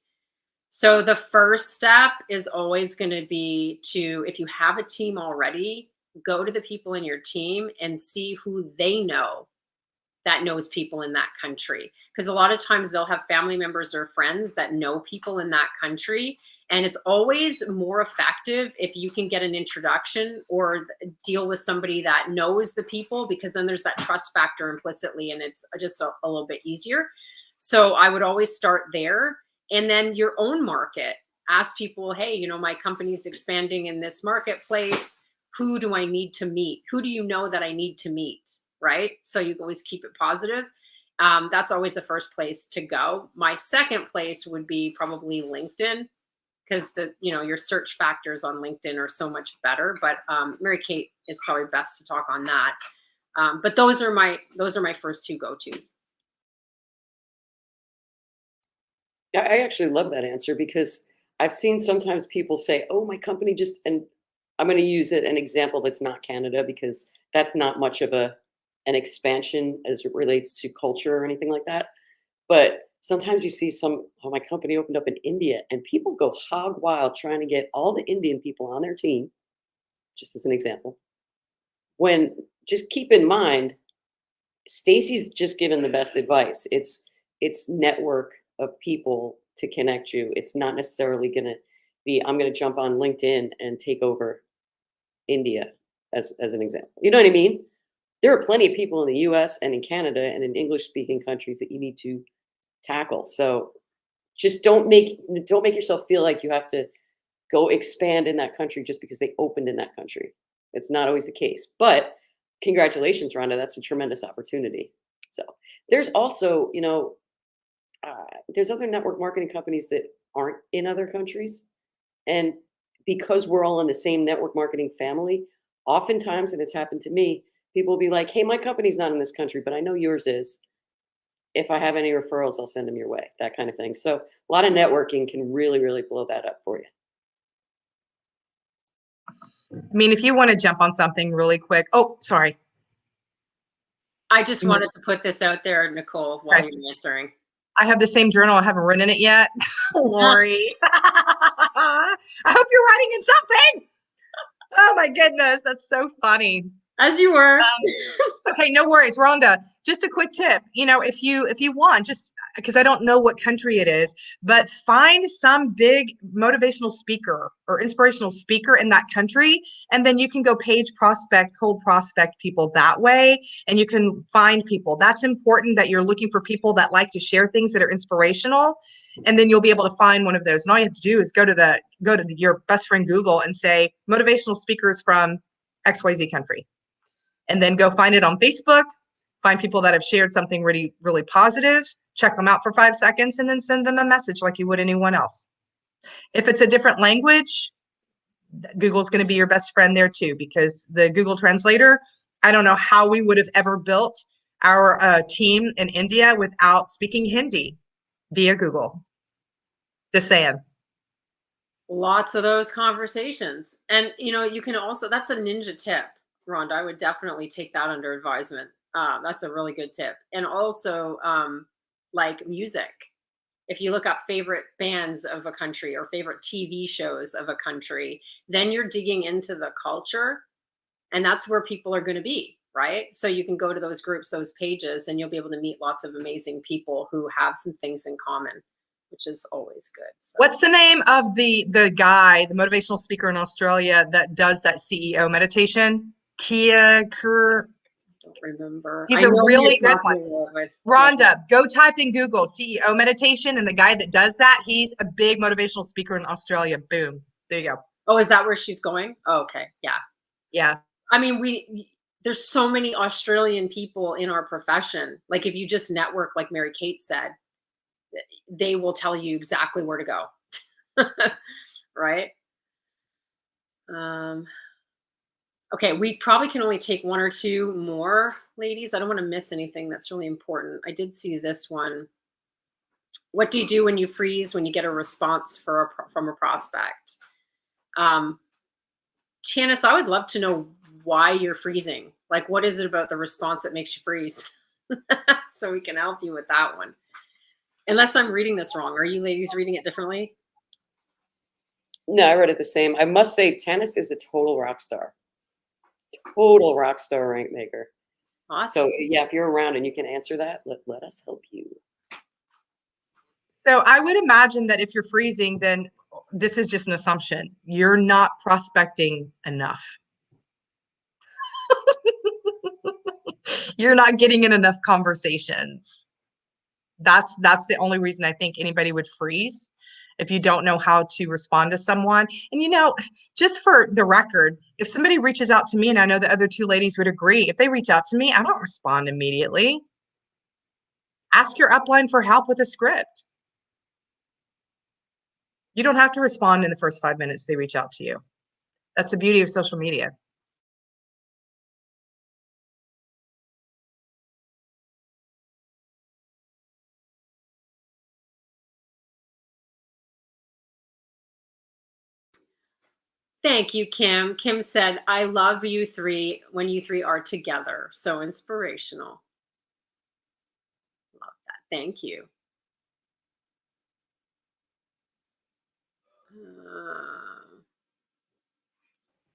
So the first step is always going to be to, if you have a team already, go to the people in your team and see who they know that knows people in that country. Because a lot of times they'll have family members or friends that know people in that country. And it's always more effective if you can get an introduction or deal with somebody that knows the people, because then there's that trust factor implicitly and it's just a little bit easier. So I would always start there. And then your own market, ask people, hey, you know, my company's expanding in this marketplace. Who do I need to meet? Who do you know that I need to meet? Right? So you always keep it positive. That's always the first place to go. My second place would be probably LinkedIn, because your search factors on LinkedIn are so much better. But Mary Kate is probably best to talk on that. But those are my first two go-tos. I actually love that answer, because I've seen sometimes people say, oh, my company just, and I'm going to use an example that's not Canada, because that's not much of an expansion as it relates to culture or anything like that. But sometimes you see my company opened up in India, and people go hog wild trying to get all the Indian people on their team, just as an example. When just keep in mind, Stacy's just given the best advice. It's network of people to connect you. It's not necessarily going to be, I'm going to jump on LinkedIn and take over India as an example. You know what I mean? There are plenty of people in the US and in Canada and in English speaking countries that you need to tackle. So just don't make yourself feel like you have to go expand in that country just because they opened in that country. It's not always the case. But congratulations, Rhonda. That's a tremendous opportunity. So there's also, there's other network marketing companies that aren't in other countries. And because we're all in the same network marketing family, oftentimes, and it's happened to me, People will be like, hey, my company's not in this country, but I know yours is. If I have any referrals, I'll send them your way, that kind of thing. So a lot of networking can really, really blow that up for you. I mean, if you want to jump on something really quick. Oh, sorry. I just wanted to put this out there, Nicole, while you're answering. I have the same journal. I haven't written in it yet. Lori. I hope you're writing in something. Oh my goodness. That's so funny. As you were. Okay, no worries. Rhonda, just a quick tip. If you want, just because I don't know what country it is, but find some big motivational speaker or inspirational speaker in that country, and then you can go cold prospect people that way, and you can find people. That's important, that you're looking for people that like to share things that are inspirational, and then you'll be able to find one of those. And all you have to do is go to your best friend Google and say motivational speakers from XYZ country. And then go find it on Facebook, find people that have shared something really, really positive, check them out for 5 seconds, and then send them a message like you would anyone else. If it's a different language, Google's going to be your best friend there too, because the Google Translator, I don't know how we would have ever built our team in India without speaking Hindi via Google. Just saying. Lots of those conversations. And, you can also, that's a ninja tip, Rhonda. I would definitely take that under advisement. That's a really good tip. And also, like music. If you look up favorite bands of a country or favorite TV shows of a country, then you're digging into the culture, and that's where people are going to be, right? So you can go to those groups, those pages, and you'll be able to meet lots of amazing people who have some things in common, which is always good. So. What's the name of the guy, the motivational speaker in Australia that does that CEO meditation? Kia Kerr. I don't remember. He's a really good one. Rhonda, go type in Google CEO meditation, and the guy that does that, he's a big motivational speaker in Australia. Boom. There you go. Oh, is that where she's going? Oh, okay. Yeah. Yeah. I mean, there's so many Australian people in our profession. Like if you just network, like Mary Kate said, they will tell you exactly where to go. Right? Okay, we probably can only take 1 or 2 more, ladies. I don't want to miss anything that's really important. I did see this one. What do you do when you freeze when you get a response from a prospect? Janice, I would love to know why you're freezing. Like, what is it about the response that makes you freeze? So we can help you with that one. Unless I'm reading this wrong. Are you ladies reading it differently? No, I read it the same. I must say, Tanis is a total rock star. Total rock star rank maker. Awesome. So yeah, if you're around and you can answer that, let us help you. So I would imagine that if you're freezing, then this is just an assumption. You're not prospecting enough. You're not getting in enough conversations. That's the only reason I think anybody would freeze, if you don't know how to respond to someone. And just for the record, if somebody reaches out to me, and I know the other 2 ladies would agree, if they reach out to me, I don't respond immediately. Ask your upline for help with a script. You don't have to respond in the first 5 minutes they reach out to you. That's the beauty of social media. Thank you, Kim. Kim said, I love you 3 when you 3 are together. So inspirational. Love that. Thank you.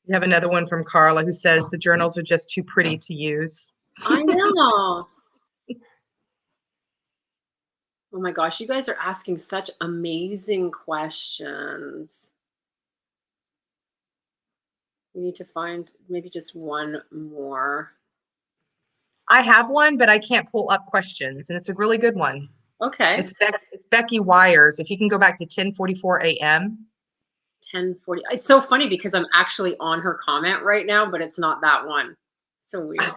You have another one from Carla who says the journals are just too pretty to use. I know. Oh my gosh, you guys are asking such amazing questions. We need to find maybe just one more. I have one, but I can't pull up questions, and it's a really good one. Okay. It's Becky Wires. If you can go back to 10:44 a.m. 10:40. It's so funny because I'm actually on her comment right now, but it's not that one. So weird.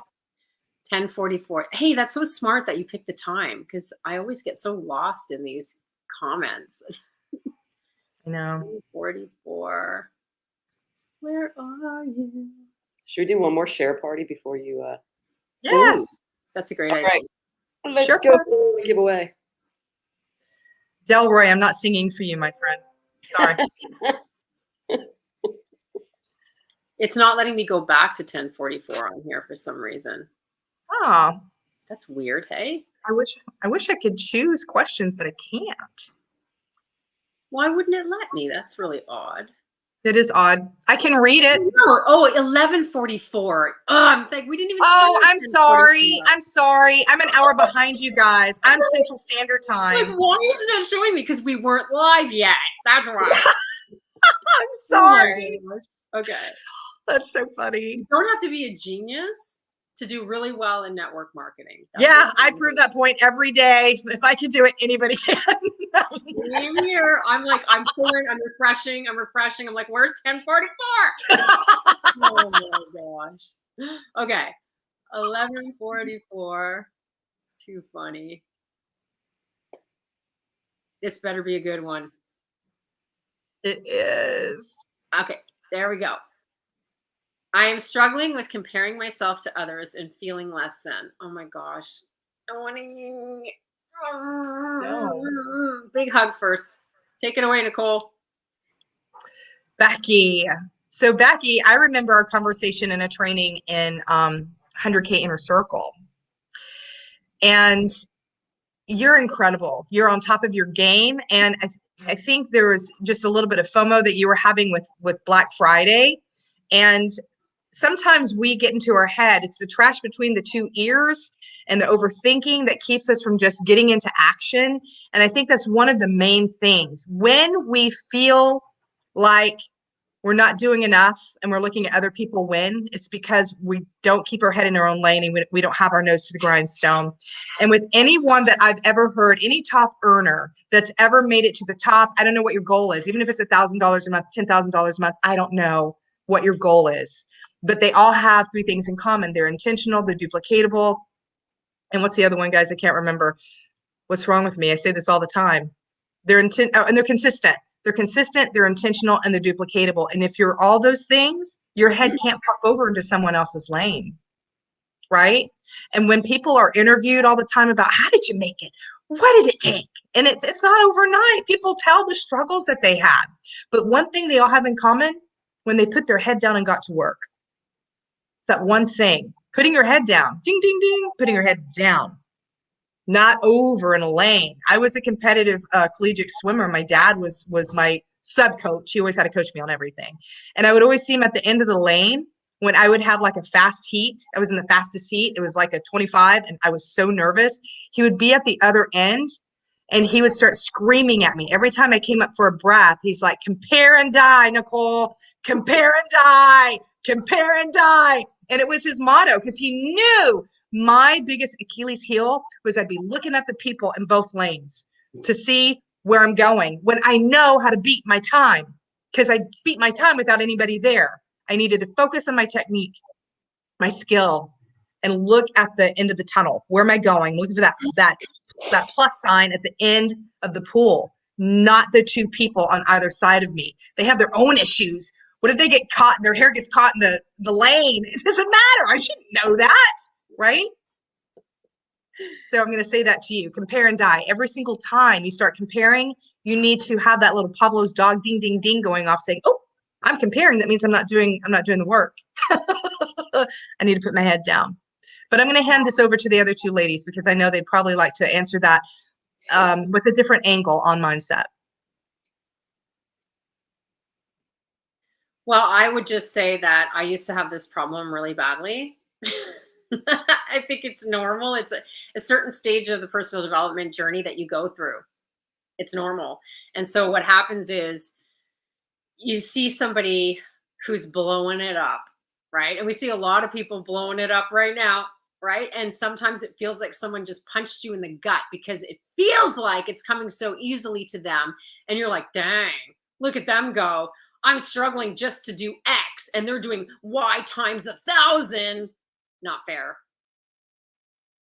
10:44. Hey, that's so smart that you picked the time, because I always get so lost in these comments. I know. 10:44. Where are you? Should we do one more share party before you Yes. That's a great All idea. right. Let's Sure. go for the giveaway. Delroy, I'm not singing for you, my friend. Sorry. It's not letting me go back to 1044 on here for some reason. Oh, That's weird, hey? I wish I could choose questions, but I can't. Why wouldn't it let me? That's really odd. It is odd. I can read it. Oh, 1144. Oh, I'm like, we didn't even start Oh, at I'm sorry. 10:44. I'm sorry. I'm an hour behind you guys. I'm Central Standard Like, Time. why isn't it showing me? Because we weren't live yet. That's right. I'm sorry. Oh my gosh. Okay. That's so funny. You don't have to be a genius to do really well in network marketing. That's Yeah, what I prove that point every day. If I can do it, anybody can. Same here. I'm like, I'm pulling, I'm refreshing. I'm like, where's 1044? Oh my gosh. Okay. 1144. Too funny. This better be a good one. It is. Okay, there we go. I am struggling with comparing myself to others and feeling less than. Oh my gosh. I want to. Big hug first. Take it away, Nicole. Becky. So Becky, I remember our conversation in a training in 100K Inner Circle. And you're incredible. You're on top of your game. And I think there was just a little bit of FOMO that you were having with Black Friday. And sometimes we get into our head. It's the trash between the two ears and the overthinking that keeps us from just getting into action. And I think that's one of the main things. When we feel like we're not doing enough and we're looking at other people win, it's because we don't keep our head in our own lane and we don't have our nose to the grindstone. And with anyone that I've ever heard, any top earner that's ever made it to the top, I don't know what your goal is, even if it's $1,000 a month, $10,000 a month, I don't know what your goal is. But they all have three things in common. They're intentional, they're duplicatable. And what's the other one, guys? I can't remember. What's wrong with me? I say this all the time. And they're consistent. They're consistent, they're intentional, and they're duplicatable. And if you're all those things, your head can't pop over into someone else's lane, right? And when people are interviewed all the time about how did you make it? What did it take? And it's not overnight. People tell the struggles that they had. But one thing they all have in common, when they put their head down and got to work, it's that one thing, putting your head down, ding, ding, ding, putting your head down. Not over in a lane. I was a competitive collegiate swimmer. My dad was my sub coach. He always had to coach me on everything. And I would always see him at the end of the lane when I would have like a fast heat. I was in the fastest heat. It was like a 25 and I was so nervous. He would be at the other end and he would start screaming at me. Every time I came up for a breath, he's like, compare and die, Nicole, compare and die, compare and die. And it was his motto because he knew my biggest Achilles heel was I'd be looking at the people in both lanes to see where I'm going when I know how to beat my time because I beat my time without anybody there. I needed to focus on my technique, my skill, and look at the end of the tunnel. Where am I going? Look for that plus sign at the end of the pool, not the two people on either side of me. They have their own issues. What if they get caught and their hair gets caught in the lane? It doesn't matter. I shouldn't know that, right? So I'm going to say that to you. Compare and die. Every single time you start comparing, you need to have that little Pavlov's dog ding ding ding going off saying, "Oh, I'm comparing. That means I'm not doing the work." I need to put my head down. But I'm going to hand this over to the other two ladies because I know they'd probably like to answer that with a different angle on mindset. Well, I would just say that I used to have this problem really badly. I think it's normal. It's a certain stage of the personal development journey that you go through. It's normal. And so what happens is you see somebody who's blowing it up, right? And we see a lot of people blowing it up right now, right? And sometimes it feels like someone just punched you in the gut because it feels like it's coming so easily to them. And you're like, dang, look at them go. I'm struggling just to do X and they're doing Y times 1,000. Not fair.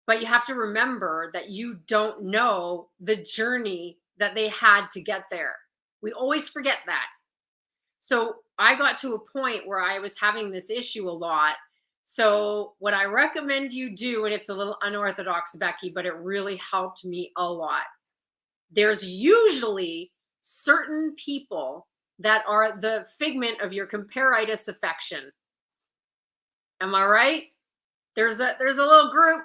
But you have to remember that you don't know the journey that they had to get there. We always forget that. So I got to a point where I was having this issue a lot So what I recommend you do, and it's a little unorthodox, Becky, but it really helped me a lot. There's usually certain people that are the figment of your comparitis affection. Am I right? There's a little group.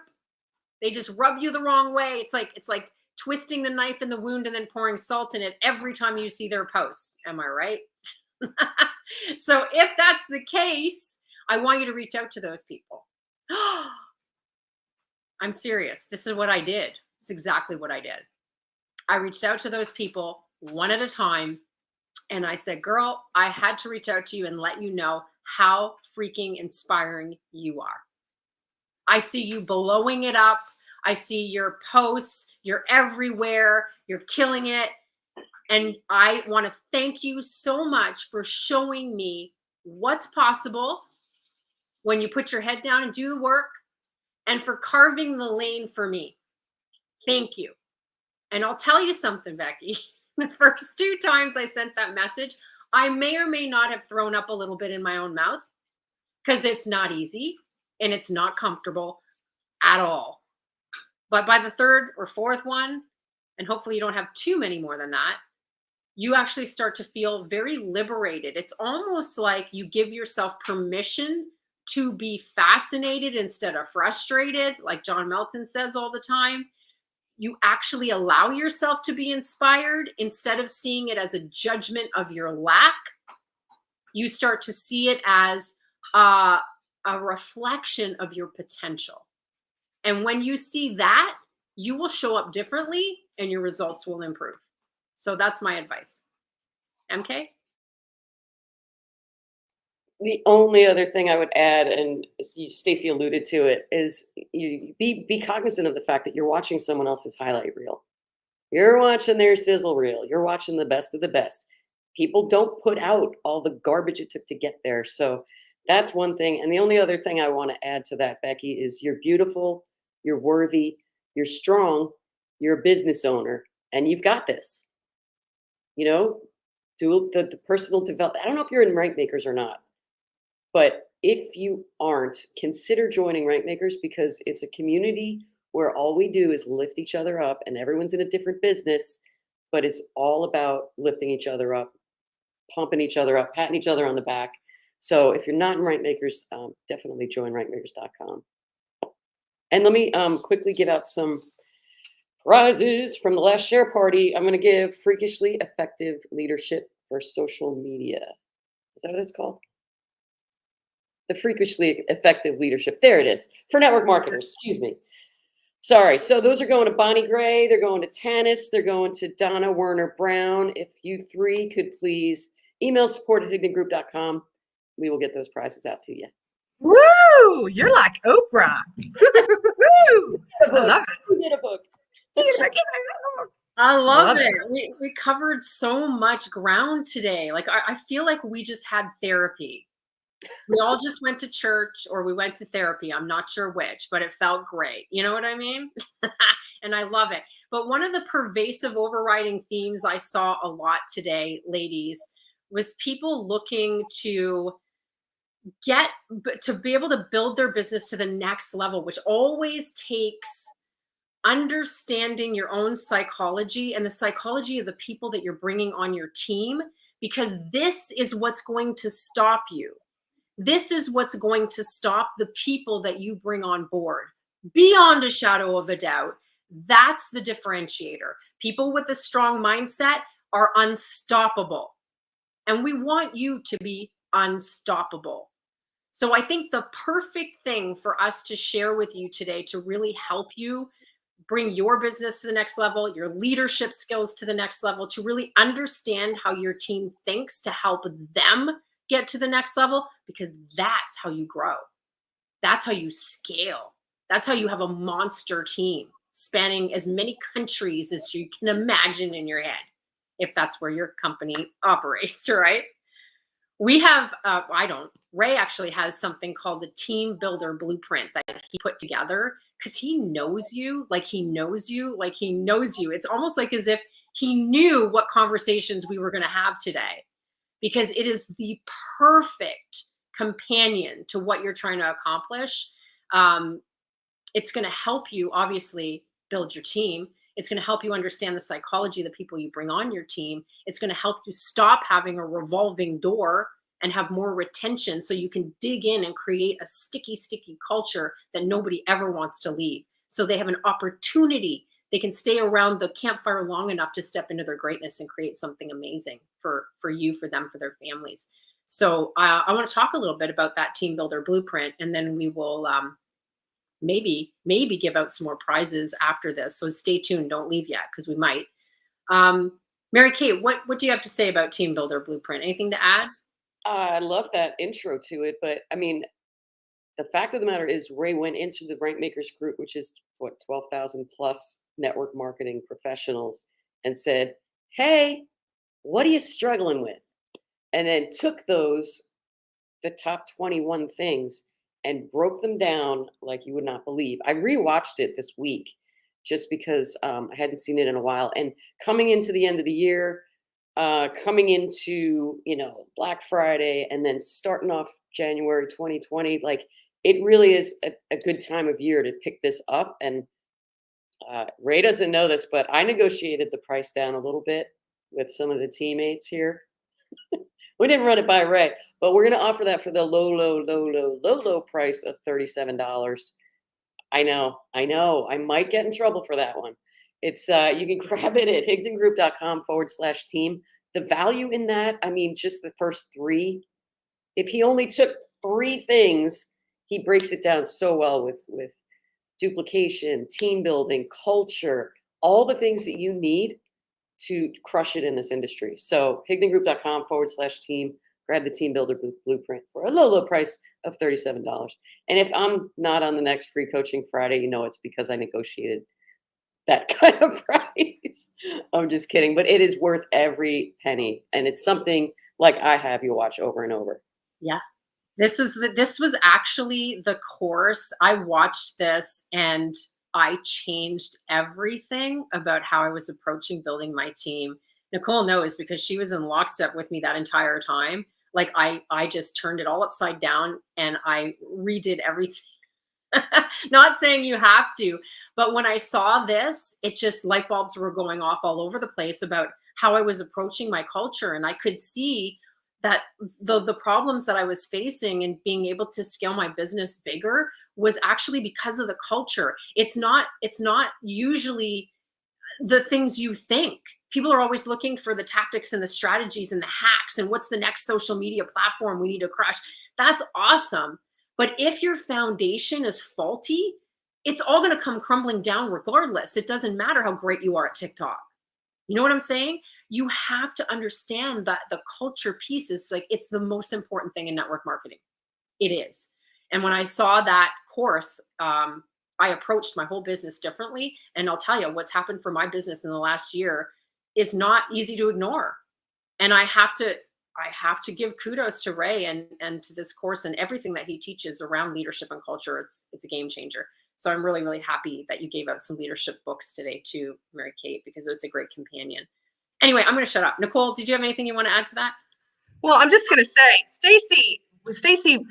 They just rub you the wrong way. It's like twisting the knife in the wound and then pouring salt in it every time you see their posts. Am I right? So if that's the case, I want you to reach out to those people. I'm serious. This is what I did. It's exactly what I did. I reached out to those people one at a time. And I said, girl, I had to reach out to you and let you know how freaking inspiring you are. I see you blowing it up. I see your posts. You're everywhere. You're killing it. And I want to thank you so much for showing me what's possible when you put your head down and do the work, and for carving the lane for me. Thank you. And I'll tell you something, Becky. The first 2 times I sent that message, I may or may not have thrown up a little bit in my own mouth, because it's not easy and it's not comfortable at all. But by the 3rd or 4th one, and hopefully you don't have too many more than that, you actually start to feel very liberated. It's almost like you give yourself permission to be fascinated instead of frustrated, like John Melton says all the time. You actually allow yourself to be inspired instead of seeing it as a judgment of your lack. You start to see it as a reflection of your potential. And when you see that, you will show up differently and your results will improve. So that's my advice. MK? The only other thing I would add, and Stacey alluded to it, is you be cognizant of the fact that you're watching someone else's highlight reel. You're watching their sizzle reel. You're watching the best of the best. People don't put out all the garbage it took to get there. So that's one thing. And the only other thing I want to add to that, Becky, is you're beautiful, you're worthy, you're strong, you're a business owner, and you've got this. You know, do the personal development. I don't know if you're in Rank Makers or not, but if you aren't, consider joining Rank Makers, because it's a community where all we do is lift each other up, and everyone's in a different business, but it's all about lifting each other up, pumping each other up, patting each other on the back. So if you're not in Rank Makers, definitely join rankmakers.com. And let me quickly give out some prizes from the last share party. I'm going to give Freakishly Effective Leadership for Social Media. Is that what it's called? The Freakishly Effective Leadership. There it is. For network marketers. Excuse me. Sorry. So those are going to Bonnie Gray. They're going to Tanis. They're going to Donna Werner Brown. If you 3 could please email support@hignagroup.com, we will get those prizes out to you. Woo! You're like Oprah. Woo! I love it. We did a book. I love it. We covered so much ground today. Like I feel like we just had therapy. We all just went to church, or we went to therapy. I'm not sure which, but it felt great. You know what I mean? And I love it. But one of the pervasive overriding themes I saw a lot today, ladies, was people looking to be able to build their business to the next level, which always takes understanding your own psychology and the psychology of the people that you're bringing on your team, because this is what's going to stop you. This is what's going to stop the people that you bring on board, beyond a shadow of a doubt. That's the differentiator. People with a strong mindset are unstoppable. And we want you to be unstoppable. So I think the perfect thing for us to share with you today to really help you bring your business to the next level, your leadership skills to the next level, to really understand how your team thinks to help them get to the next level, because that's how you grow. That's how you scale. That's how you have a monster team spanning as many countries as you can imagine in your head, if that's where your company operates, right? We have, Ray actually has something called the Team Builder Blueprint that he put together, because he knows you, like he knows you, like he knows you. It's almost like as if he knew what conversations we were going to have today, because it is the perfect companion to what you're trying to accomplish. It's going to help you obviously build your team. It's going to help you understand the psychology of the people you bring on your team. It's going to help you stop having a revolving door and have more retention, so you can dig in and create a sticky culture that nobody ever wants to leave. So they have an opportunity. They can stay around the campfire long enough to step into their greatness and create something amazing for you, for them, for their families. So I want to talk a little bit about that team builder blueprint, and then we will maybe give out some more prizes after this. So stay tuned. Don't leave yet, because we might. Mary Kate, what do you have to say about team builder blueprint? Anything to add? I love that intro to it, but I mean, the fact of the matter is Ray went into the Rank Makers group, which is what, 12,000 plus network marketing professionals, and said, hey, what are you struggling with? And then took those, the top 21 things, and broke them down like you would not believe. I rewatched it this week just because I hadn't seen it in a while. And coming into the end of the year, coming into, Black Friday, and then starting off January 2020, like, it really is a good time of year to pick this up. And Ray doesn't know this, but I negotiated the price down a little bit with some of the teammates here. We didn't run it by Ray, but we're going to offer that for the low price of $37. I know. I might get in trouble for that one. It's you can grab it at higginsandgroup.com/team. The value in that, I mean, just the first three. If he only took three things, he breaks it down so well with duplication, team building, culture, all the things that you need to crush it in this industry. So higginsandgroup.com/team. Grab the team builder blueprint for a low price of $37. And if I'm not on the next free coaching Friday, it's because I negotiated that kind of price. I'm just kidding, but it is worth every penny. And it's something like I have you watch over and over. Yeah. This was actually the course. I watched this and I changed everything about how I was approaching building my team. Nicole knows, because she was in lockstep with me that entire time. Like I just turned it all upside down and I redid everything. Not saying you have to, but when I saw this, it just, light bulbs were going off all over the place about how I was approaching my culture. And I could see that the problems that I was facing and being able to scale my business bigger was actually because of the culture. It's not usually the things you think. People are always looking for the tactics and the strategies and the hacks and what's the next social media platform we need to crush. That's awesome. But if your foundation is faulty, it's all going to come crumbling down regardless. It doesn't matter how great you are at TikTok. You know what I'm saying? You have to understand that the culture piece is like, it's the most important thing in network marketing. It is. And when I saw that course, I approached my whole business differently. And I'll tell you, what's happened for my business in the last year is not easy to ignore. And I have to give kudos to Ray and to this course and everything that he teaches around leadership and culture. It's a game changer. So I'm really, really happy that you gave out some leadership books today too, Mary Kate, because it's a great companion. Anyway, I'm going to shut up. Nicole, did you have anything you want to add to that? Well, I'm just going to say, Stacy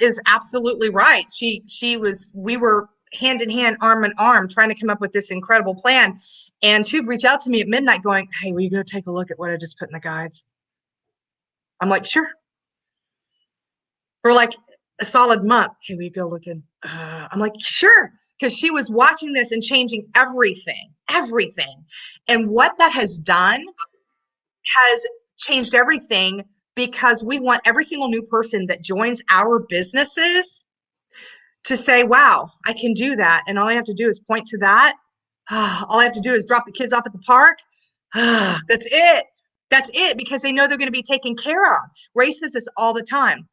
is absolutely right. We were hand in hand, arm in arm, trying to come up with this incredible plan. And she'd reach out to me at midnight going, hey, will you go take a look at what I just put in the guides? I'm like, sure. For like a solid month. Hey, will you go look in? I'm like, sure. Because she was watching this and changing everything. And what that has done has changed everything, because we want every single new person that joins our businesses to say, wow, I can do that. And all I have to do is point to that. All I have to do is drop the kids off at the park. That's it, because they know they're going to be taken care of. Ray says this all the time.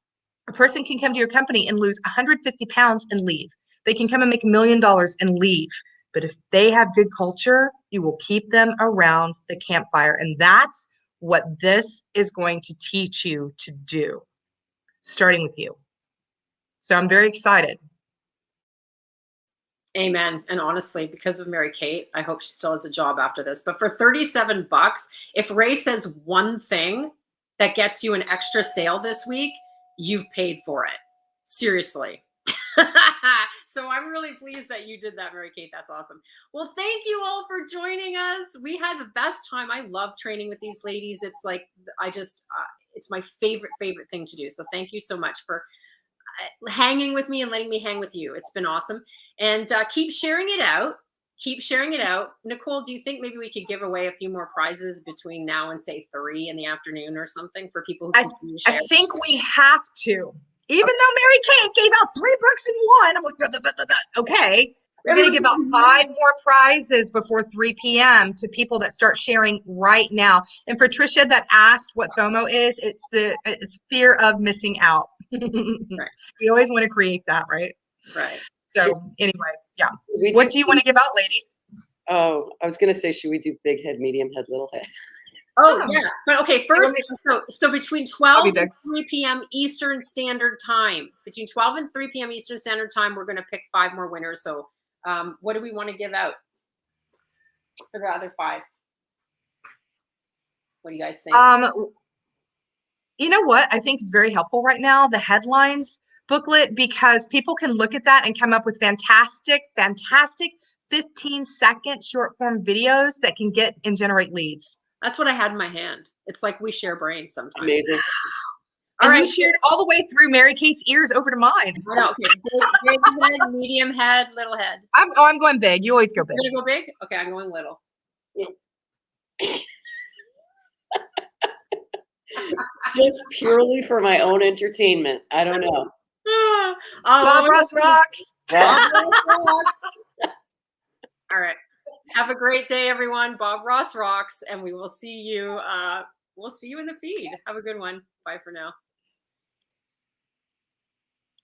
A person can come to your company and lose 150 pounds and leave. They can come and make $1 million and leave. But if they have good culture, you will keep them around the campfire. And that's what this is going to teach you to do, starting with you. So I'm very excited. Amen. And honestly, because of Mary Kate, I hope she still has a job after this. But for $37, if Ray says one thing that gets you an extra sale this week, you've paid for it. Seriously. So I'm really pleased that you did that, Mary Kate. That's awesome. Well, thank you all for joining us. We had the best time. I love training with these ladies. It's like, it's my favorite thing to do. So thank you so much for hanging with me and letting me hang with you. It's been awesome. And keep sharing it out. Keep sharing it out. Nicole, do you think maybe we could give away a few more prizes between now and say 3 in the afternoon or something for people who continue to share? I think we have to. Even though Mary Kate gave out 3 books in one, I'm like, okay. We're going to give out 5 more prizes before 3 p.m. to people that start sharing right now. And for Tricia that asked what FOMO is, it's fear of missing out. Right. We always want to create that, right? Right. So anyway, yeah. What do you want to give out, ladies? Oh, I was going to say, should we do big head, medium head, little head? Oh, yeah. But okay, first, so between 12 and 3 p.m. Eastern Standard Time, between 12 and 3 p.m. Eastern Standard Time, we're going to pick 5 more winners. So what do we want to give out for the other 5? What do you guys think? You know what I think is very helpful right now? The headlines booklet, because people can look at that and come up with fantastic 15-second short form videos that can get and generate leads. That's what I had in my hand. It's like we share brains sometimes. Amazing. And you shared all the way through Mary Kate's ears over to mine. I know. Okay. Big head, medium head, little head. I'm going big. You always go big. You're gonna go big? Okay, I'm going little. Yeah. Just purely for my own entertainment. I don't know. Bob Ross rocks. Bob Ross rocks. All right. Have a great day, everyone. Bob Ross rocks, and we will see you. We'll see you in the feed. Have a good one. Bye for now.